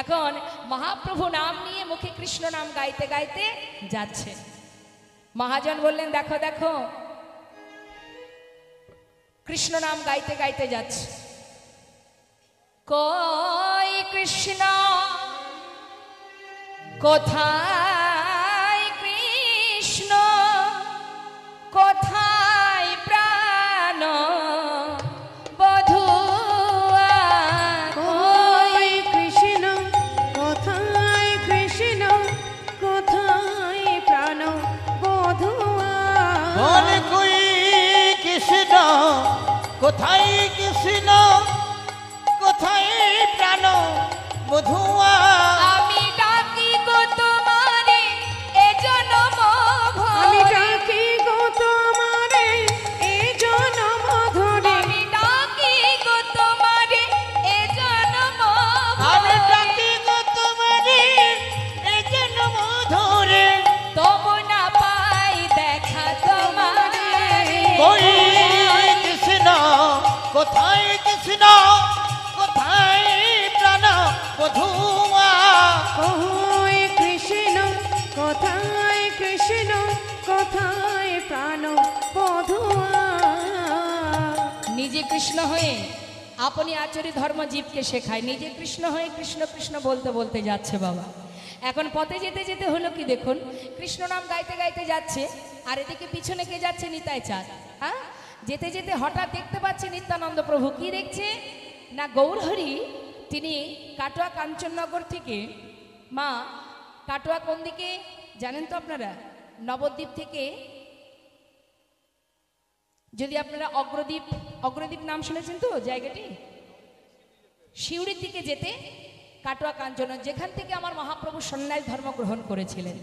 এখন মহাপ্রভু নাম নিয়ে মুখে কৃষ্ণ নাম গাইতে গাইতে যাচ্ছে। মহাজন বললেন, দেখো দেখো কৃষ্ণ নাম গাইতে গাইতে যাচ্ছে। কই কৃষ্ণ কোথায় কৃষ্ণ, কোথায় প্রাণ বধূয়া। কই কৃষ্ণ কোথায় কৃষ্ণ, কোথায় প্রাণ বধূয়া। কই কৃষ্ণ কোথায় কৃষ্ণ, কোথায় প্রাণ বধূয়া। আমি ডাকি গো তোমারে এ জনম আমি ভরে, ডাকি গো তোমারে এ জনম ধরে। আমি ডাকি গো তোমারে এ জনম আমি ভরে, ডাকি গো তোমারে এ জনম ধরে। তবু না পাই দেখা তোমারে। কই কৃষ্ণ কোথায় কৃষ্ণ, কোথায় প্রাণ বধূয়া। কই কৃষ্ণ কোথায় কৃষ্ণ, কোথায় প্রাণ বধূয়া। নিজে কৃষ্ণ হয়ে আপনি আচরি ধর্ম জীবকে শেখায়, নিজে কৃষ্ণ হয়ে কৃষ্ণ কৃষ্ণ বলতে বলতে যাচ্ছে বাবা। এখন পথে যেতে যেতে হলো কি দেখুন, কৃষ্ণ নাম গাইতে গাইতে যাচ্ছে, আর এদিকে পিছনে কে যাচ্ছে? নিতাই চাঁদ। হ্যাঁ, যেতে যেতে হঠাৎ দেখতে পাচ্ছে নিত্যানন্দ প্রভু। কি দেখছে না, গৌরহরি তিনি কাটোয়া কাঞ্চননগর থেকে, মা কাটোয়া কোন দিকে জানেন তো আপনারা? নবদ্বীপ থেকে, যদি আপনারা অগ্রদ্বীপ নাম শুনেছেন তো জায়গাটি, শিউড়ির দিকে যেতে কাটোয়া কাঞ্চন, যেখান থেকে আমার মহাপ্রভু সন্ন্যাস ধর্ম গ্রহণ করেছিলেন।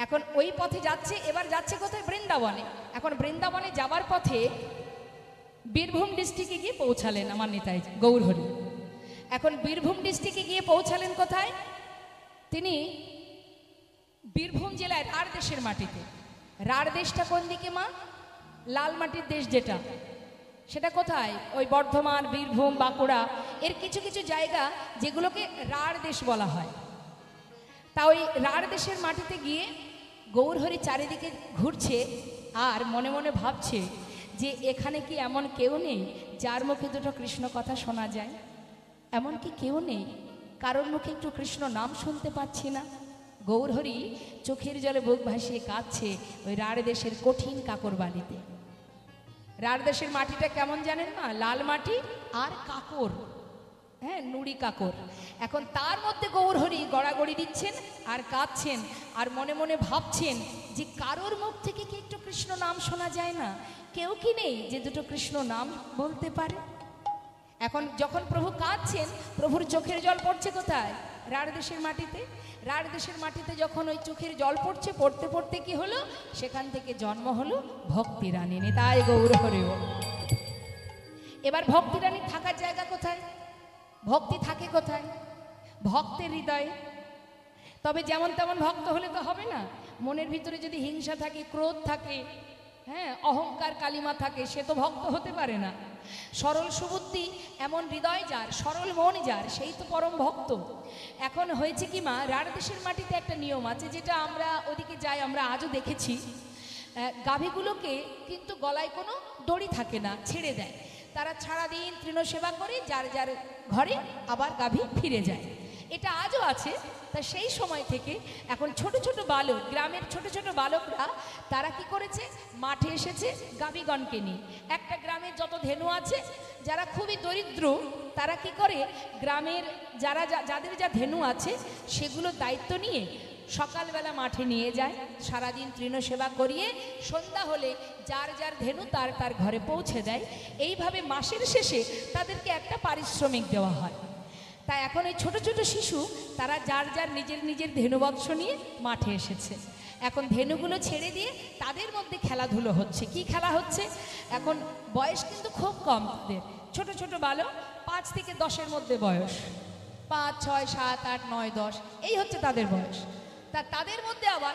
এখন ওই পথে যাচ্ছে, এবার যাচ্ছে কোথায়? বৃন্দাবনে। এখন বৃন্দাবনে যাবার পথে বীরভূম ডিস্ট্রিক্টে গিয়ে পৌঁছালেন আমার নেতাই গৌরহরি। এখন বীরভূম ডিস্ট্রিক্টে গিয়ে পৌঁছালেন কোথায়? তিনি বীরভূম জেলায় রাঢ় দেশের মাটিতে। রাঢ় দেশটা কোন দিকে মা? লাল মাটির দেশ যেটা, সেটা কোথায়? ওই বর্ধমান, বীরভূম, বাঁকুড়া, এর কিছু কিছু জায়গা যেগুলোকে রাঢ় দেশ বলা হয়। তা ওই রাঢ় দেশের মাটিতে গিয়ে গৌরহরি চারিদিকে ঘুরছে আর মনে মনে ভাবছে যে এখানে কি এমন কেউ নেই যার মুখে দুটো কৃষ্ণ কথা শোনা যায়? এমন কি কেউ নেই কারোর মুখে একটু কৃষ্ণ নাম শুনতে পাচ্ছি না? গৌরহরি চোখের জলে বুক ভাসিয়ে কাঁদছে ওই রাঢ় দেশের কঠিন কাকর বালিতে। রাঢ় দেশের মাটিটা কেমন জানেন না? লাল মাটি আর কাকর, হ্যাঁ, নুড়ি কাকর। এখন তার মধ্যে গৌরহরি গড়াগড়ি দিচ্ছেন আর কাঁদছেন আর মনে মনে ভাবছেন যে কারোর মুখ থেকে কি একটু কৃষ্ণ নাম শোনা যায় না? কেউ কি নেই যে দুটো কৃষ্ণ নাম বলতে পারে? এখন যখন প্রভু কাঁদছেন, প্রভুর চোখের জল পড়ছে কোথায়? রাঢ় দেশের মাটিতে। রাঢ় দেশের মাটিতে যখন ওই চোখের জল পড়ছে, পড়তে পড়তে কি হলো? সেখান থেকে জন্ম হলো ভক্তি রানী, তাই গৌরহরি। এবার ভক্তি রানী থাকার জায়গা কোথায়? ভক্তি থাকে কোথায়? ভক্তের হৃদয়ে। তবে যেমন তেমন ভক্ত হলে তো হবে না। মনের ভিতরে যদি হিংসা থাকে, ক্রোধ থাকে, হ্যাঁ, অহংকার কালিমা থাকে, সে তো ভক্ত হতে পারে না। সরল সুবুদ্ধি এমন হৃদয় যার, সরল মন যার, সেই তো পরম ভক্ত। এখন হয়েছে কি মা, রাঢ় দেশের মাটিতে একটা নিয়ম আছে, যেটা আমরা ওদিকে যাই, আমরা আজও দেখেছি। গাভীগুলোকে কিন্তু গলায় কোনো দড়ি থাকে না, ছেড়ে দেয়। তারা সারাদিন তৃণসেবা করে যার যার ঘরে আবার গাভী ফিরে যায়। এটা আজও আছে। তা সেই সময় থেকে এখন ছোট ছোট বালক, গ্রামের ছোট ছোট বালকরা তারা কি করেছে? মাঠে এসেছে গাভীগণকে নিয়ে। একটা গ্রামের যত ধেনু আছে, যারা খুবই দরিদ্র, তারা কি করে? গ্রামের যাদের যা ধেনু আছে সেগুলো দায়িত্ব নিয়ে সকালবেলা মাঠে নিয়ে যায়, সারাদিন তৃণসেবা করিয়ে সন্ধ্যা হলে যার যার ধেনু তার তার ঘরে পৌঁছে দেয়। এইভাবে মাসের শেষে তাদেরকে একটা পারিশ্রমিক দেওয়া হয়। তাই এখন এই ছোট ছোট শিশু তারা যার যার নিজের নিজের ধেনুবৎস নিয়ে মাঠে এসেছে। এখন ধেনুগুলো ছেড়ে দিয়ে তাদের মধ্যে খেলাধুলো হচ্ছে। কি খেলা হচ্ছে? এখন বয়স কিন্তু খুব কম তাদের, ছোট ছোট বালক, 5 থেকে 10-এর মধ্যে বয়স, 5, 6, 7, 8, 9, 10, এই হচ্ছে তাদের বয়স। তা তাদের মধ্যে আবার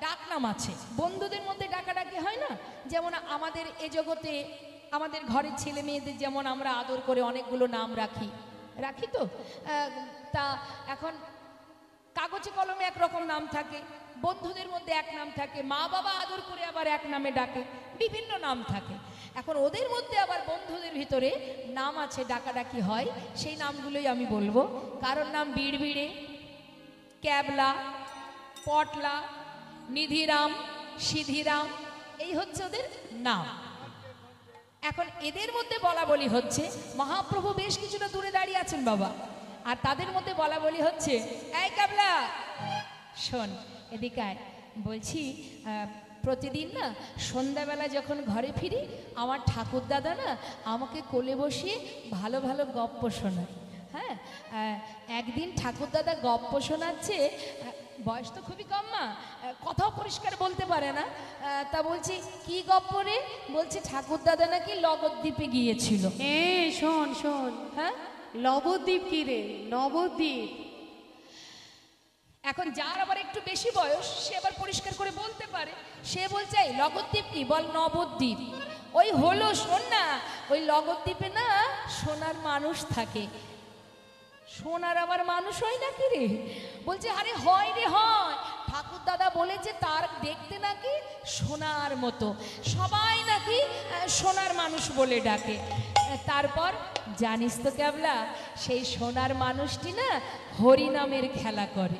ডাকনাম আছে। বন্ধুদের মধ্যে ডাকাডাকি হয় না? যেমন আমাদের এ জগতে আমাদের ঘরের ছেলে মেয়েদের যেমন আমরা আদর করে অনেকগুলো নাম রাখি, রাখি তো। তা এখন কাগজে কলমে একরকম নাম থাকে, বন্ধুদের মধ্যে এক নাম থাকে, মা বাবা আদর করে আবার এক নামে ডাকে, বিভিন্ন নাম থাকে। এখন ওদের মধ্যে আবার বন্ধুদের ভিতরে নাম আছে, ডাকাডাকি হয়, সেই নামগুলোই আমি বলবো। কারোর নাম বিড়বিড়ে, ক্যাবলা, পটলা, নিধিরাম, সিধিরাম, এই হচ্ছে ওদের নাম। এখন এদের মধ্যে বলা বলি হচ্ছে, মহাপ্রভু বেশ কিছুটা দূরে দাঁড়িয়ে আছেন বাবা, আর তাদের মধ্যে বলা বলি হচ্ছে, এই ক্যাবলা শোন এদিকে আয়। বলছি প্রতিদিন না সন্ধ্যাবেলা যখন ঘরে ফিরি আমার ঠাকুর দাদা না আমাকে কোলে বসিয়ে ভালো ভালো গপ্প শোনায়। হ্যাঁ, একদিন ঠাকুর দাদা গপ্প শোনাচ্ছে, বয়স তো খুবই কম, মা কথাও পরিষ্কার বলতে পারে না। তা বলছি কি গপ্প রে? বলছে ঠাকুর দাদা নাকি নবদ্বীপে গিয়েছিল। শোন শোন, হ্যাঁ নবদ্বীপ কি রে? নবদ্বীপ। এখন যার আবার একটু বেশি বয়স সে আবার পরিষ্কার করে বলতে পারে, সে বলছে এই নবদ্বীপ কি? বল নবদ্বীপ। ওই হলো, শোন না, ওই নবদ্বীপে না সোনার মানুষ থাকে। সোনার আবার মানুষ হয় নাকি রে? বলছে আরে হয় রে, হয়। ঠাকুর দাদা বলেছে তার দেখতে নাকি সোনার মতো, সবাই নাকি সোনার মানুষ বলে ডাকে। তারপর জানিস তো ক্যাবলা, সেই সোনার মানুষটি না হরিনামের খেলা করে।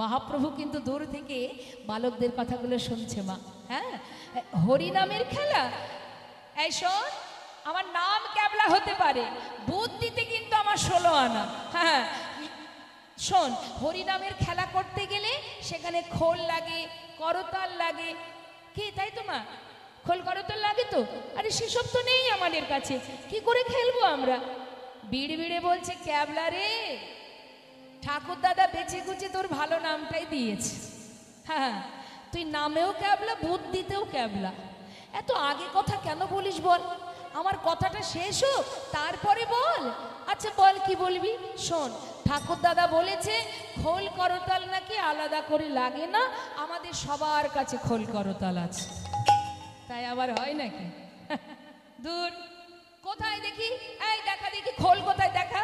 মহাপ্রভু কিন্তু দূর থেকে বালকদের কথাগুলো শুনছে মা। হ্যাঁ, হরিনামের খেলা। এই শোন, আমার নাম ক্যাবলা হতে পারে, বুদ্ধিতে কিন্তু আমার 16 আনা। হ্যাঁ শোন, হরিনামের খেলা করতে গেলে সেখানে খোল লাগে, করতাল লাগে, কি তাই তো মা? খোল করতাল লাগে তো। আরে সেসব তো নেই আমাদের কাছে, কি করে খেলবো আমরা? বিড়ে বিড়ে বলছে, ক্যাবলা রে, ঠাকুর দাদা বেঁচে গুছে তোর ভালো নামটাই দিয়েছে। হ্যাঁ, তুই নামেও ক্যাবলা, বুদ্ধিতেও ক্যাবলা। এত আগে কথা কেন বলিস বল? আমার কথাটা শেষ হোক তারপরে বল। আচ্ছা বল, কি বলবি? শোন, ঠাকুর দাদা বলেছে খোল করতাল নাকি আলাদা করে লাগে না, আমাদের সবার কাছে খোল করতাল আছে। তাই আবার হয় নাকি? দূর, কোথায় দেখি? এই দেখা দেখি খোল কোথায়, দেখা।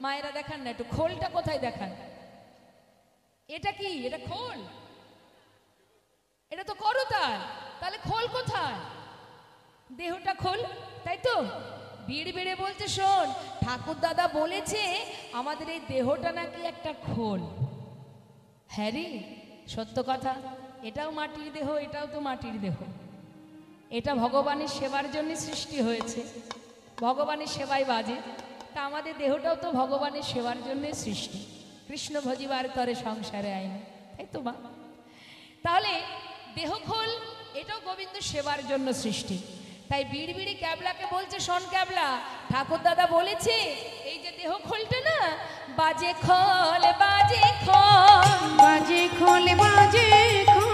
মায়েরা দেখান না একটু, খোলটা কোথায় দেখান। এটা কি? এটা খোল? এটা তো করতাল, তাহলে খোল কোথায়? দেহটা খোল, তাই তো? বিড় বিড়ে বলছে, শোন, ঠাকুর দাদা বলেছে আমাদের এই দেহটা নাকি একটা খোল। হ্যাঁ রে, সত্য কথা, এটাও মাটির দেহ, এটাও তো মাটির দেহ। এটা ভগবানের সেবার জন্য সৃষ্টি হয়েছে, ভগবানের সেবায় বাজে। তা আমাদের দেহটাও তো ভগবানের সেবার জন্য সৃষ্টি। কৃষ্ণ ভজিবার তরে সংসারে আইন, তাই তো মা? তাহলে দেহ খোল, এটাও গোবিন্দ সেবার জন্য সৃষ্টি। তাই বিড়বিড়ি ক্যাবলাকে বলছে, শোন ক্যাবলা, ঠাকুর দাদা বলেছে এই যে দেহ খোলটা না, বাজে খোল, বাজে খোল, বাজে খোল, বাজে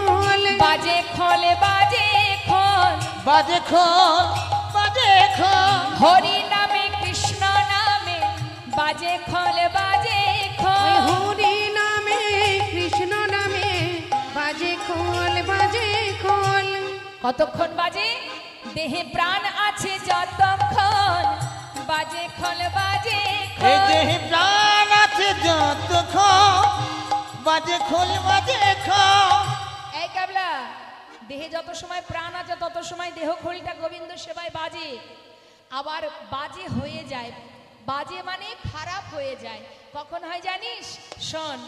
খোল, বাজে খোল, বাজে খোল, বাজে খোল, বাজে খোল, হরি নামে কৃষ্ণ নামে বাজে খোল, বাজে খোল, হরি নামে কৃষ্ণ নামে বাজে খোল, বাজে খোল। কতক্ষণ বাজে? দেহে প্রাণ আছে যতক্ষণ বাজে খোল, বাজে এই খোল। দেহে প্রাণ আছে যতক্ষণ বাজে খোল, বাজে খোল। এই ক্যাবলা, দেহে যত সময় প্রাণ আছে তত সময় দেহ খোলটা গোবিন্দ সেবায় বাজে। আবার বাজে হয়ে যায়, বাজে মানে খারাপ হয়ে যায়। কখন হয় জানিস? শোন,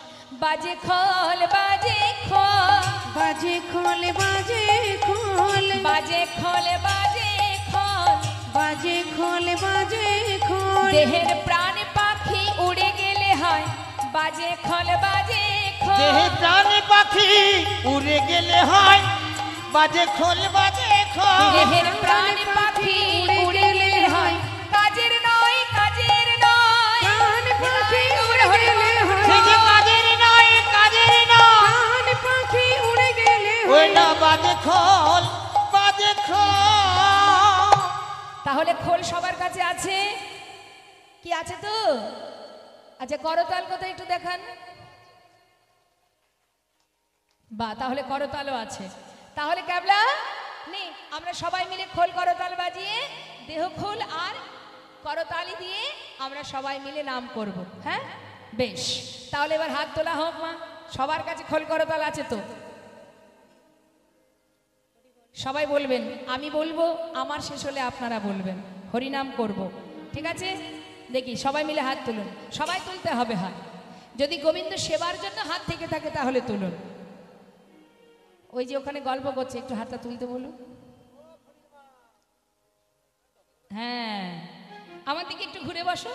বাজে খোল, বাজে খোল, বাজে খোল, বাজে খোল, বাজে খোল, বাজে খোল, বাজে খোল, বাজে খোল। দেহের প্রাণ পাখি উড়ে গেলে হয় বাজে খোল, বাজে খোল। দেহে প্রাণ পাখি উড়ে গেলে হয় বাজে খোল, বাজে খোল। দেহের প্রাণ পাখি উড়ে গেলে হয় কাজের নয়, কাজের নয়। প্রাণ পাখি উড়ে গেলে সে যে হয়, কাজের নয়, কাজের নয়। প্রাণ পাখি উড়ে গেলে ওই হয়। না বাজে খোল, বাজে খোল। তাহলে খোল সবার কাছে আছে কি? আছে তো? আচ্ছা, করতাল কোথায় একটু দেখান। বা তাহলে করতালও আছে। তাহলে ক্যাবলা নে, আমরা সবাই মিলে খোল করতাল বাজিয়ে দেহ খোল আর করতালি দিয়ে আমরা সবাই মিলে নাম করব। হ্যাঁ, বেশ, তাহলে এবার হাত তোলা হোক মা। সবার কাছে খোল করতাল আছে তো? সবাই বলবেন, আমি বলবো, আমার শেষ হলে আপনারা বলবেন, হরিনাম করব। ঠিক আছে? দেখি সবাই মিলে হাত তুলুন। সবাই তুলতে হবে হাত। যদি গোবিন্দ সেবার জন্য হাত থেকে থাকে তাহলে তুলুন। ওই যে ওখানে গল্প করছে, একটু হাতটা তুলতে বলুন। হ্যাঁ, আমার দিকে একটু ঘুরে বসো।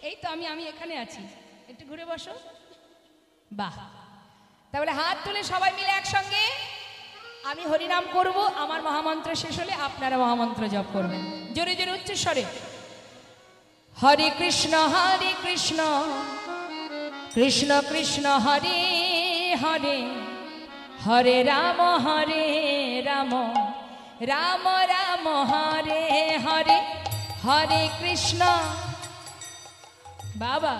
এই তো আমি এখানে আছি, একটু ঘুরে বসো। বাহ, তাহলে হাত তুলে সবাই মিলে একসঙ্গে আমি হরিনাম করব। আমার মহামন্ত্র শেষ হলে আপনারা মহামন্ত্র জপ করবেন জোরে জোরে উচ্চস্বরে। হরে কৃষ্ণ কৃষ্ণ কৃষ্ণ হরে হরে, হরে রাম রাম রাম হরে হরে, হরে কৃষ্ণ। বাবা,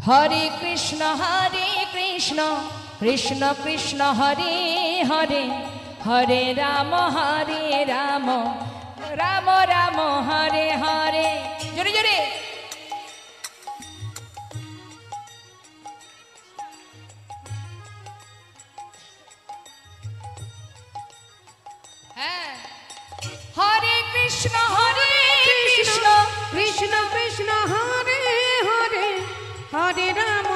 হরে কৃষ্ণ কৃষ্ণ কৃষ্ণ হরে হরে, হরে রাম রাম রাম হরে হরে। জোরে জোরে। হ্যাঁ, হরে কৃষ্ণ কৃষ্ণ কৃষ্ণ কৃষ্ণ হরে হরে, হরে রাম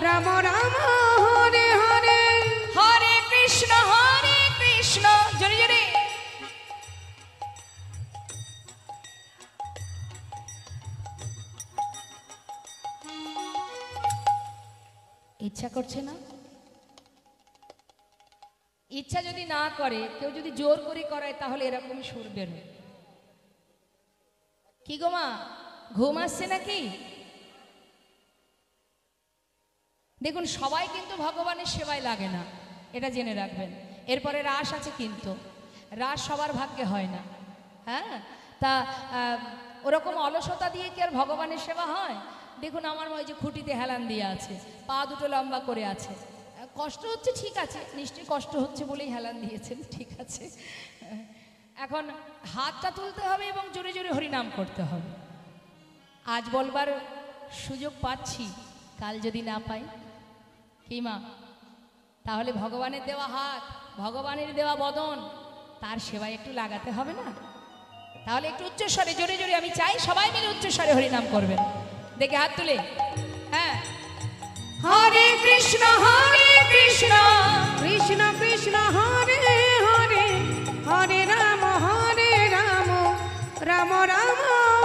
রাম রাম হরে হরে, হরে কৃষ্ণ জোরে জোরে। ইচ্ছা করছে না? ইচ্ছা যদি না করে, কেউ যদি জোর করে করায়, তাহলে এরকম সুর বেরোয়। কি গো মা, ঘুম আসছে নাকি? দেখুন, সবাই কিন্তু ভগবানের সেবায় লাগে না, এটা জেনে রাখবেন। এরপরে রাস আছে, কিন্তু রাস সবার ভাগ্যে হয় না। হ্যাঁ, তা ওরকম অলসতা দিয়ে কি আর ভগবানের সেবা হয়? দেখুন, আমার ওই যে খুঁটিতে হেলান দিয়ে আছে, পা দুটো লম্বা করে আছে। কষ্ট হচ্ছে, ঠিক আছে, নিশ্চয়ই কষ্ট হচ্ছে বলেই হেলান দিয়েছেন, ঠিক আছে। এখন হাতটা তুলতে হবে এবং জোরে জোরে হরিনাম করতে হবে। আজ বলবার সুযোগ পাচ্ছি, কাল যদি না পাই, কি মা, তাহলে ভগবানের দেওয়া হাত, ভগবানের দেওয়া বদন, তার সেবায় একটু লাগাতে হবে না? তাহলে একটু উচ্চস্বরে জোরে জোরে আমি চাই সবাই মিলে উচ্চস্বরে হরিনাম করবেন। দেখে হাত তুলে। হ্যাঁ, হরে কৃষ্ণ কৃষ্ণ কৃষ্ণ হরে হরে, হরে রাম রাম রাম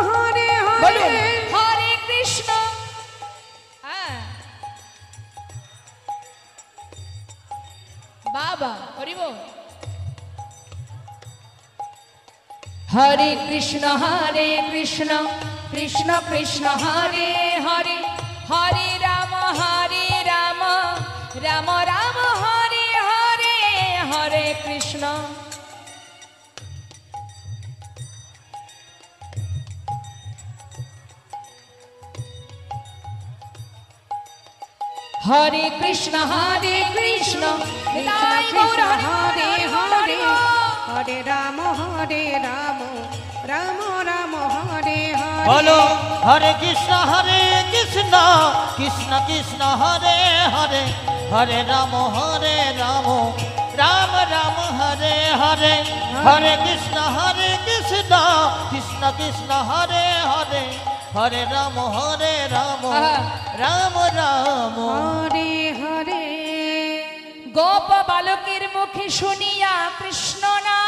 হরে বলুন, হরে, হরে কৃষ্ণ। হ্যাঁ, বাবা হরি বল। হরে কৃষ্ণ কৃষ্ণ কৃষ্ণ হরে হরে, হরে রাম রাম রাম হরে হরে, হরে কৃষ্ণ। হরে কৃষ্ণ কৃষ্ণ নিতাই গৌর হরে হরে, হরে রাম রাম রাম হরে হরে। বলো হরে কৃষ্ণ কৃষ্ণ কৃষ্ণ হরে হরে, হরে রাম রাম রাম হরে হরে, হরে কৃষ্ণ কৃষ্ণ কৃষ্ণ হরে হরে, হরে রাম রাম রাম হরে হরে। গোপ বালকের মুখে শুনিয়া কৃষ্ণ না,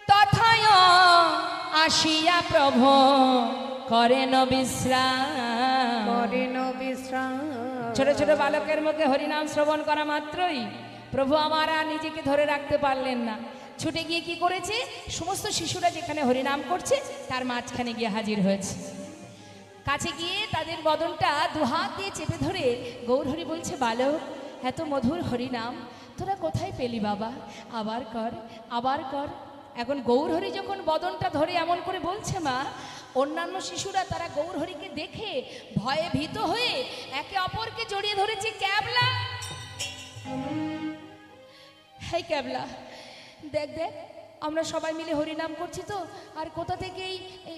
তথায় আসিয়া প্রভু করেন বিশ্রাম। ছোট ছোট বালকের মুখে হরিনাম শ্রবণ করা মাত্রই প্রভু আমার আর নিজেকে ধরে রাখতে পারলেন না, ছুটে গিয়ে কি করেছে, সমস্ত শিশুরা যেখানে হরিনাম করছে তার মাঝখানে গিয়ে হাজির হয়েছে। কাছে গিয়ে তাদের বদনটা দুহাত দিয়ে চেপে ধরে গৌরহরি বলছে, বালক, এত মধুর হরিনাম তোরা কোথায় পেলি বাবা? আবার কর, আবার কর। এখন গৌরহরি যখন বদনটা ধরে এমন করে বলছে মা, অন্যান্য শিশুরা তারা গৌরহরিকে দেখে ভয়ে ভীত হয়ে একে অপরকে জড়িয়ে ধরেছে। ক্যাবলা, হ্যাঁ ক্যাবলা, দেখ দেখ আমরা সবাই মিলে হরিনাম করছি তো, আর কোথা থেকে এই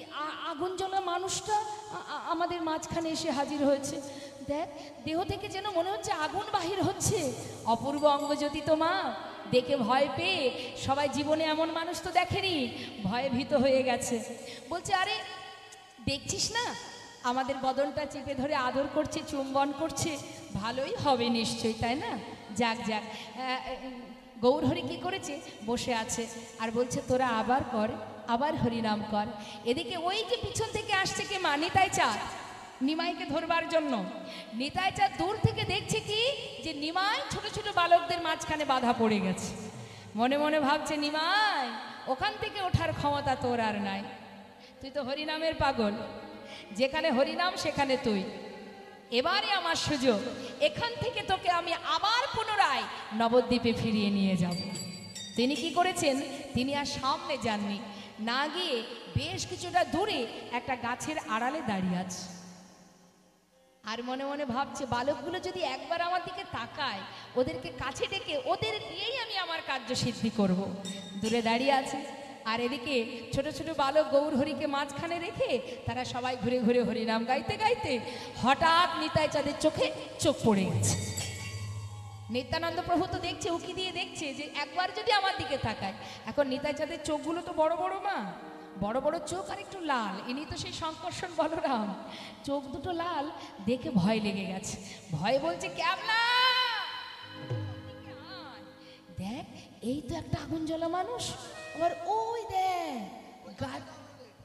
আগুন জ্বলা মানুষটা আমাদের মাঝখানে এসে হাজির হয়েছে। দেখ দেহ থেকে যেন মনে হচ্ছে আগুন বাহির হচ্ছে। অপূর্ব অঙ্গজ্যোতি তো মা, দেখে ভয় পেয়ে সবাই জীবনে এমন মানুষ তো দেখেনি, ভয়ে ভীত হয়ে গেছে। বলছে আরে দেখছিস না আমাদের বদনটা চেপে ধরে আদর করছে, চুম্বন করছে, ভালোই হবে নিশ্চয়ই, তাই না? যাক যাক। গৌরহরি কি করেছে, বসে আছে আর বলছে তোরা আবার কর, আবার হরিনাম কর। এদিকে ওই যে পিছন থেকে আসছে কে মা, নিতাই চাঁদ, নিমাইকে ধরবার জন্য। নিতাই চাঁদ দূর থেকে দেখছে কি যে নিমাই ছোট ছোট বালকদের মাঝখানে বাধা পড়ে গেছে। মনে মনে ভাবছে নিমাই ওখান থেকে ওঠার ক্ষমতা তোর আর নাই, তুই তো হরিনামের পাগল, যেখানে হরিনাম সেখানে তুই। এবারে আমার সুযোগ, এখান থেকে তোকে আমি আবার পুনরায় নবদ্বীপে ফিরিয়ে নিয়ে যাব। তিনি কি করেছেন, তিনি আর সামনে যাননি, না গিয়ে বেশ কিছুটা দূরে একটা গাছের আড়ালে দাঁড়িয়ে আছে। আর মনে মনে ভাবছে বালকগুলো যদি একবার আমার দিকে তাকায়, ওদেরকে কাছে ডেকে ওদের দিয়েই আমি আমার কার্য সিদ্ধি করব। দূরে দাঁড়িয়ে আছে, আর এদিকে ছোট ছোট বালক গৌরহরিকে মাঝখানে রেখে তারা সবাই ঘুরে ঘুরে হরিনাম গাইতে গাইতে হঠাৎ নিতাই চাঁদের চোখে চোখ পড়ে গেছে। নিত্যানন্দ প্রভু তো দেখছে, উকি দিয়ে দেখছে যে একবার যদি আমার দিকে তাকায়। এখন নিতাই চাঁদের চোখগুলো তো বড় বড় মা, বড় বড় চোখ আর একটু লাল, ইনি তো সেই শঙ্কর্ষণ বলরাম, চোখ দুটো লাল, দেখে ভয় লেগে গেছে। ভয় বলছে ক্যাবলা দেখ এই তো একটা আগুন জ্বলা মানুষ, আবার ওই দেখ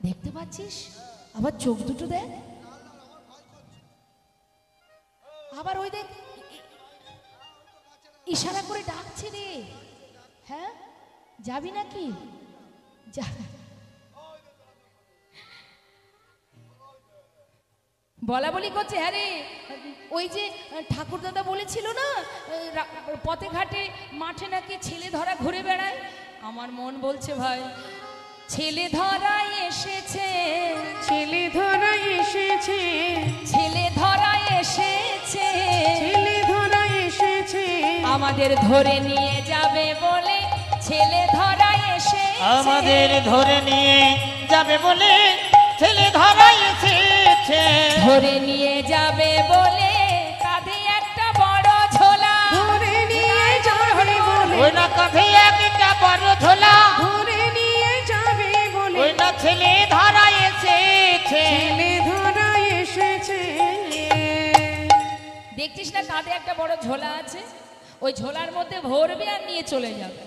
দেখতে পাচ্ছিস, আবার চোখ দুটো দেখ, আবার ওই দেখ ইশারা করে ডাকছে রে। হ্যাঁ যাবি নাকি? যা, বলা বলি করছে। হ্যাঁ রে, ওই যে ঠাকুর দাদা বলেছিল না পথে ঘাটে মাঠে নাকি ছেলে ধরা ঘুরে বেড়ায়। আমার মন বলছে ভাই ছেলে ধরা এসেছে, ছেলে ধরা এসেছে, ছেলে ধরা এসেছে, ছেলে ধরা এসেছে, আমাদের ধরে নিয়ে যাবে বলে ছেলে ধরা এসেছে, আমাদের ধরে নিয়ে যাবে বলে ছেলে ধরা এসেছে, ধরে নিয়ে যাবে বলে কাঁধে একটা বড় ঝোলা, ধরে নিয়ে যাবে বলে, ওই না কাঁধে একটা বড় ঝোলা, ধরে নিয়ে যাবে বলে, ওই না ছেলে ধরা এসেছে, ছেলে ধরা এসেছে। দেখছিস না কাঁধে একটা বড় ঝোলা আছে, ওই ঝোলার মধ্যে ভরবে আর নিয়ে চলে যাবে।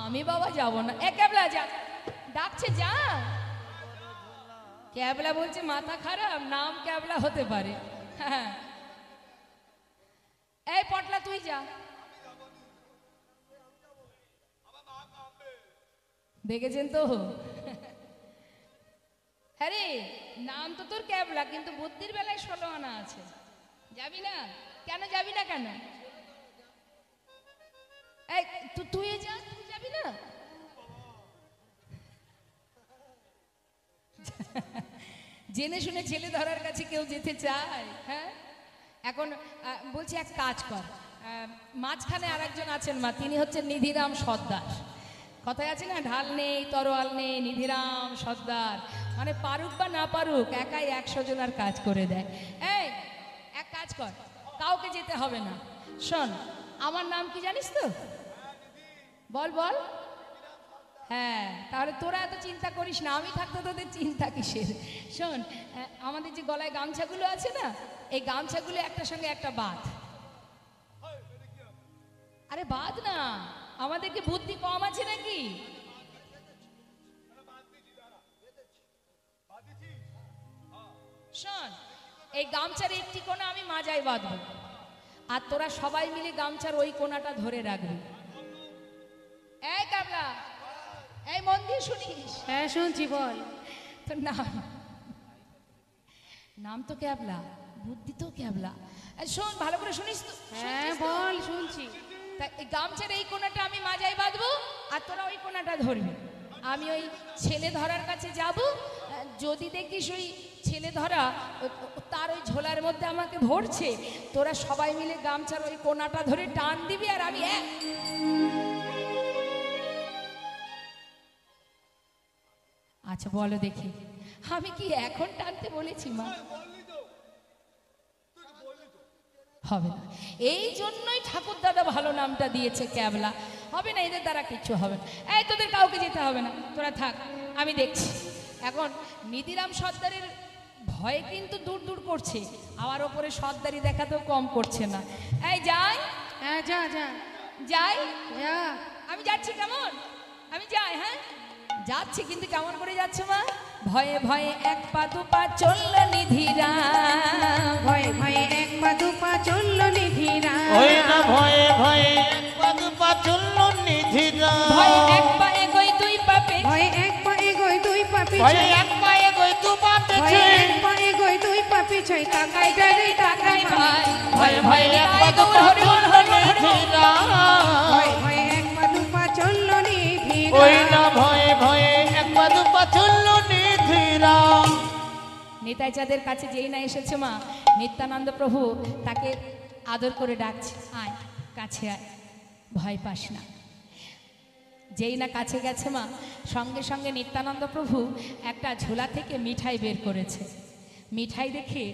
আমি বাবা যাব না। এ ক্যাবলা যা, ডাকছে যা। ক্যাবলা বলছে মাথা খারাপ, নাম ক্যাবলা হতে পারে। হ্যাঁ এই পটলা তুই যা। দেখেছেন তো, হ্যাঁ রে নাম তো তোর ক্যাবলা, কিন্তু বুদ্ধির বেলায় 16 আনা আছে। যাবি না কেন? যাবি না কেন? এই তুই যা, তুই যাবি না? জেনে শুনে ছেলে ধরার কাছে কেউ যেতে চায়? হ্যাঁ এখন বলছি এক কাজ কর, মাঝখানে আর একজন আছেন মা, তিনি হচ্ছেন নিধিরাম সর্দার। কথায় আছে না ঢাল নেই তরোয়াল নেই, নিধিরাম সর্দার মানে পারুক বা না পারুক একাই 100 জনের কাজ করে দেয়। এই এক কাজ কর, কাউকে যেতে হবে না। শোন আমার নাম কি জানিস তো? বল বল। হ্যাঁ তাহলে তোরা এত চিন্তা করিস না, আমি থাকতে তোদের চিন্তা কিসের? শোন আমাদের যে গলায় গামছাগুলো আছে না, এই গামছাগুলো একটার সঙ্গে একটা বাঁধ। আরে বাঁধ না, আমাদের কি বুদ্ধি কম আছে নাকি? শোন এই গামছার একটি কোণা আমি মাজায় বাঁধবো, আর তোরা সবাই মিলে গামছার ওই কোণাটা ধরে রাখবি। এই কাবলা, এই মন দিয়ে শুনিস? হ্যাঁ শুনছি, বল। তোর নাম, নাম তো ক্যাবলা, বুদ্ধি তো ক্যাবলা। শোন ভালো করে শুনিস তো? হ্যাঁ বল, শুনছি। তাই এই গামছার এই কোণাটা আমি মাজায় বাঁধবো, আর তোরা ওই কোণাটা ধরবি। আমি ওই ছেলে ধরার কাছে যাব, যদি দেখিস ওই ছেলে ধরা তার ওই ঝোলার মধ্যে আমাকে ভরছে, তোরা সবাই মিলে গামছার ওই কোনাটা ধরে টান দিবি, আর আমি আচ্ছা বলো দেখি, আমি কি এখন টানতে বলেছি মা? হবে না, এই জন্যই ঠাকুর দাদা ভালো নামটা দিয়েছে ক্যাবলা। হবে না, এদের দ্বারা কিচ্ছু হবে না। এই তোদের কাউকে যেতে হবে না, তোরা থাক, আমি দেখছি। এখন নিধিরাম সর্দারের ভয়ে কিন্তু দূর দূর করছে, আমার ওপরে সর্দারি দেখাতেও কম করছে না। এই যাই, হ্যাঁ যা যা যাই, যা। আমি যাচ্ছি। কেমন? আমি যাই, হ্যাঁ যাচ্ছি, কিন্তু কেমন করে যাচ্ছে মা? ভয়ে ভয়ে এক পা দু পা চলল নিধিরাম, ভয়ে ভয়ে এক পা দু পা চলল নিধিরাম, ওই না ভয়ে ভয়ে এক পা দু পা চলল নিধিরাম, ভয়ে এক পা এগোই দুই পা পেছনে, ভয়ে এক পা এগোয় দুই পা ভয়ে পিছয়, এক পা এগোয় দু পা ভয়ে পেছনে, এক পা এগোয় দুই পা পিছয়, তাকাই ডারে তাকাই ভাই, ভয়ে ভয়ে এক পা দু পা চলল নিধিরাম, ভয়ে ভয়ে এক পা দু পা চলল নিধিরাম, ওই না ভয়ে ভয়ে এক পা দু পা চলল নিধিরাম। নিতাই চাঁদের কাছে যেই না এসেছে মা, নিত্যানন্দ প্রভু তাকে আদর করে ডাকছে, আয় কাছে আয়, ভয় পাস না। যেই না কাছে গেছে মা, সঙ্গে সঙ্গে নিত্যানন্দ প্রভু একটা ঝোলা থেকে মিঠাই বের করেছে। মিঠাই দেখে,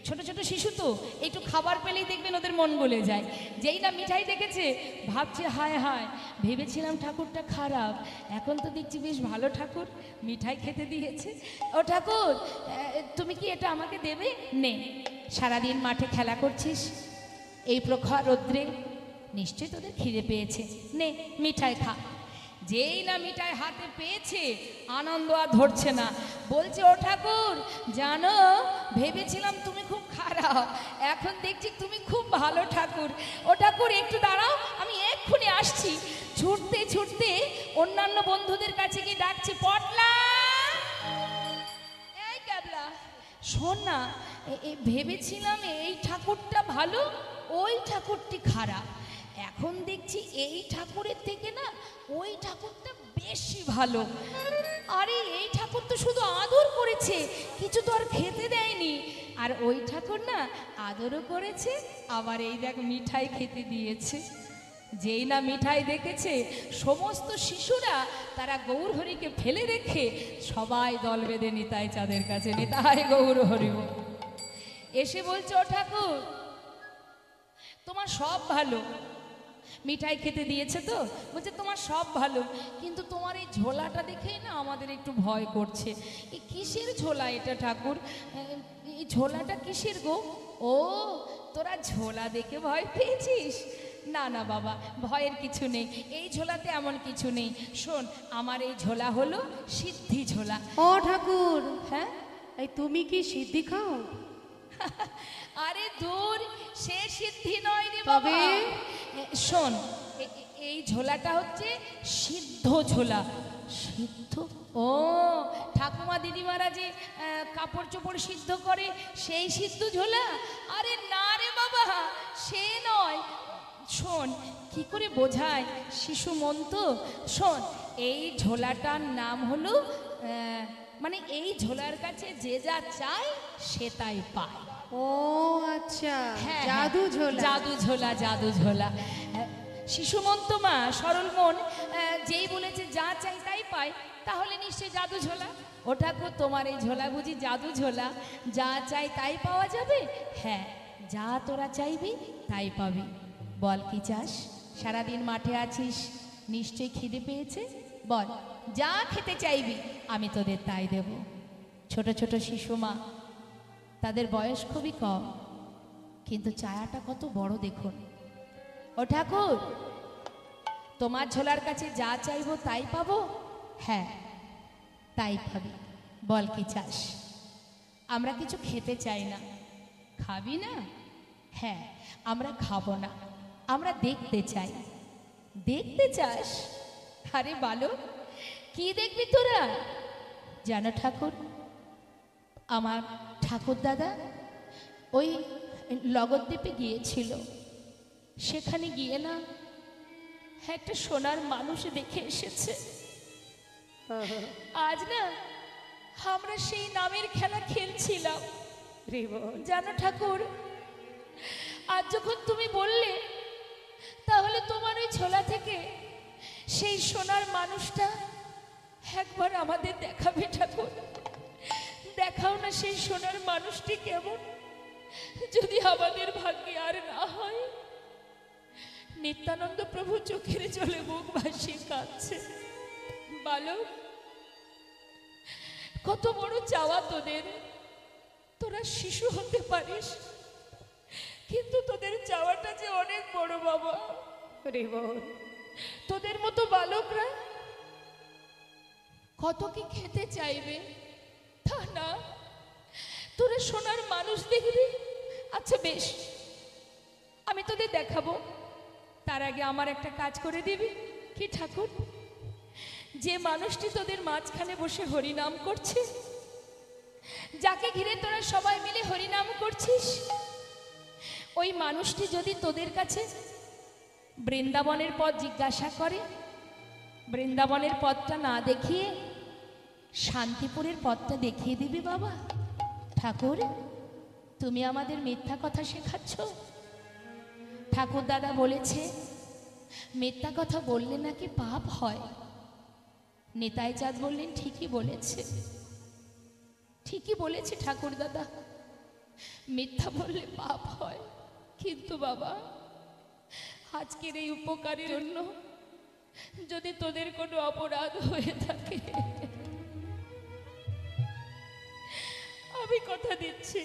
ছোট ছোট শিশু তো একটু খাবার পেলেই দেখবেন ওদের মন গলে যায়। যেই না মিঠাই দেখেছে, ভাবছে হায় হায়, ভেবেছিলাম ঠাকুরটা খারাপ, এখন তো দেখছি বেশ ভালো ঠাকুর, মিঠাই খেতে দিয়েছে। ও ঠাকুর, তুমি কি এটা আমাকে দেবে? নে, সারাদিন মাঠে খেলা করছিস, এই প্রখর রৌদ্রে নিশ্চয়ই তোদের খিদে পেয়েছে, নে মিঠাই খা। যেই না মিঠাই হাতে পেয়েছে, আনন্দ আর ধরছে না, বলছে ও ঠাকুর জানো, ভেবেছিলাম তুমি খুব খারাপ, এখন দেখছি তুমি খুব ভালো ঠাকুর। ও ঠাকুর একটু দাঁড়াও, আমি এক্ষুনি আসছি। ছুটতে ছুটতে অন্যান্য বন্ধুদের কাছে গিয়ে ডাকছে, পটলা, এই ক্যাবলা, শোন না, ভেবেছিলাম এই ঠাকুরটা ভালো, ওই ঠাকুরটি খারাপ, এখন দেখছি এই ঠাকুরের থেকে না ওই ঠাকুরটা বেশি ভালো। আরে এই ঠাকুর তো শুধু আদর করেছে, কিছু তো আর খেতে দেয়নি, আর ওই ঠাকুর না আদরও করেছে, আবার এই দেখ মিঠাই খেতে দিয়েছে। যেই না মিঠাই দেখেছে, সমস্ত শিশুরা তারা গৌরহরিকে ফেলে রেখে সবাই দল বেঁধে নিতাই চাঁদের কাছে, নিতাই গৌরহরি এসে বলছে, ও ঠাকুর তোমার সব ভালো, মিঠাই খেতে দিয়েছে তো, বলছে তোমার সব ভালো, কিন্তু তোমার এই ঝোলাটা দেখেই না আমাদের একটু ভয় করছে। এই কিসের ঝোলা এটা ঠাকুর? এই ঝোলাটা কিসের গো? ও, তোরা ঝোলা দেখে ভয় পেয়েছিস? না না বাবা, ভয়ের কিছু নেই, এই ঝোলাতে এমন কিছু নেই। শোন, আমার এই ঝোলা হলো সিদ্ধি ঝোলা। ও ঠাকুর, হ্যাঁ, এই তুমি কি সিদ্ধি খাও? আরে দূর, সে সিদ্ধি নয় রে তবে? বাবা। শোন, এই ঝোলাটা হচ্ছে সিদ্ধ ঝোলা। সিদ্ধ? ও, ঠাকুমা দিদিমারা যে কাপড় চোপড় সিদ্ধ করে সেই সিদ্ধ ঝোলা? আরে না রে বাবা, সে নয়। শোন, কি করে বোঝায়, শিশু মন তো। শোন, এই ঝোলাটার নাম হলো মানে এই ঝোলার কাছে যে যা চায় সে তাই পায়। ও আচ্ছা, হ্যাঁ, জাদু ঝোলা। জাদু ঝোলা, জাদু ঝোলা। শিশু মন তো মা, সরল মন, যেই বলেছে যা চাই তাই পায়, তাহলে নিশ্চয়ই জাদু ঝোলা। ও ঠাকুর, তোমার এই ঝোলা বুঝি জাদু ঝোলা? যা চাই তাই পাওয়া যাবে? হ্যাঁ, যা তোরা চাইবি তাই পাবি। বল কি চাস? সারাদিন মাঠে আছিস, নিশ্চয়ই খিদে পেয়েছে, বল যা খেতে চাইবি আমি তোদের তাই দেব। ছোট ছোট শিশু মা, তাদের বয়স খুবই কম, কিন্তু চায়াটা কত বড় দেখুন। ও ঠাকুর, তোমার ঝোলার কাছে যা চাইবো তাই পাবো? হ্যাঁ, তাই পাবি। বল কি চাস? আমরা কিছু খেতে চাই না। খাবি না? হ্যাঁ, আমরা খাবো না, আমরা দেখতে চাই। দেখতে চাস? আরে বালক, কি দেখবি তোরা? জানো ঠাকুর, আমার ঠাকুর দাদা ওই লগদ্বীপে গিয়েছিল, সেখানে গিয়ে না একটা সোনার মানুষ দেখে এসেছে। আজ না আমরা সেই নামের খেলা খেলছিলাম রে বল। জানো ঠাকুর, আজ যখন তুমি বললে তাহলে তোমার ওই ছোলা থেকে সেই সোনার মানুষটা একবার আমাদের দেখাবে ঠাকুর। দেখাও না সেই সোনার মানুষটি কেমন, যদি আমাদের ভাগ্যে আর না হয়। নিত্যানন্দ প্রভু চোখের জলে মুখ ভাসিয়ে কাঁদছে। বালক, কত বড় চাওয়া তোদের, তোরা শিশু হতে পারিস, কিন্তু তোদের চাওয়াটা যে অনেক বড় বাবা। রে বল। তোদের মতো বালকরা কত কি খেতে চাইবে, তা না তোরা সোনার মানুষ দেখবি। আচ্ছা বেশ, আমি তোদের দেখাবো, তার আগে আমার একটা কাজ করে দিবি। কি ঠাকুর? যে মানুষটি তোদের মাঝখানে বসে হরিনাম করছে, যাকে ঘিরে তোরা সবাই মিলে হরিনাম করছিস, ওই মানুষটি যদি তোদের কাছে বৃন্দাবনের পথ জিজ্ঞাসা করে, বৃন্দাবনের পথটা না দেখিয়ে শান্তিপুরের পথটা দেখিয়ে দিবি বাবা। ঠাকুর, তুমি আমাদের মিথ্যা কথা শেখাচ্ছ। ঠাকুর দাদা বলেছে মিথ্যা কথা বললে নাকি পাপ হয়। নিতাই চাঁদ বললেন ঠিকই বলেছে, ঠিকই বলেছে ঠাকুর দাদা, মিথ্যা বললে পাপ হয়। কিন্তু বাবা, আজকের এই উপকারের জন্য যদি তোদের কোনো অপরাধ হয়ে থাকে, আমি কথা দিচ্ছি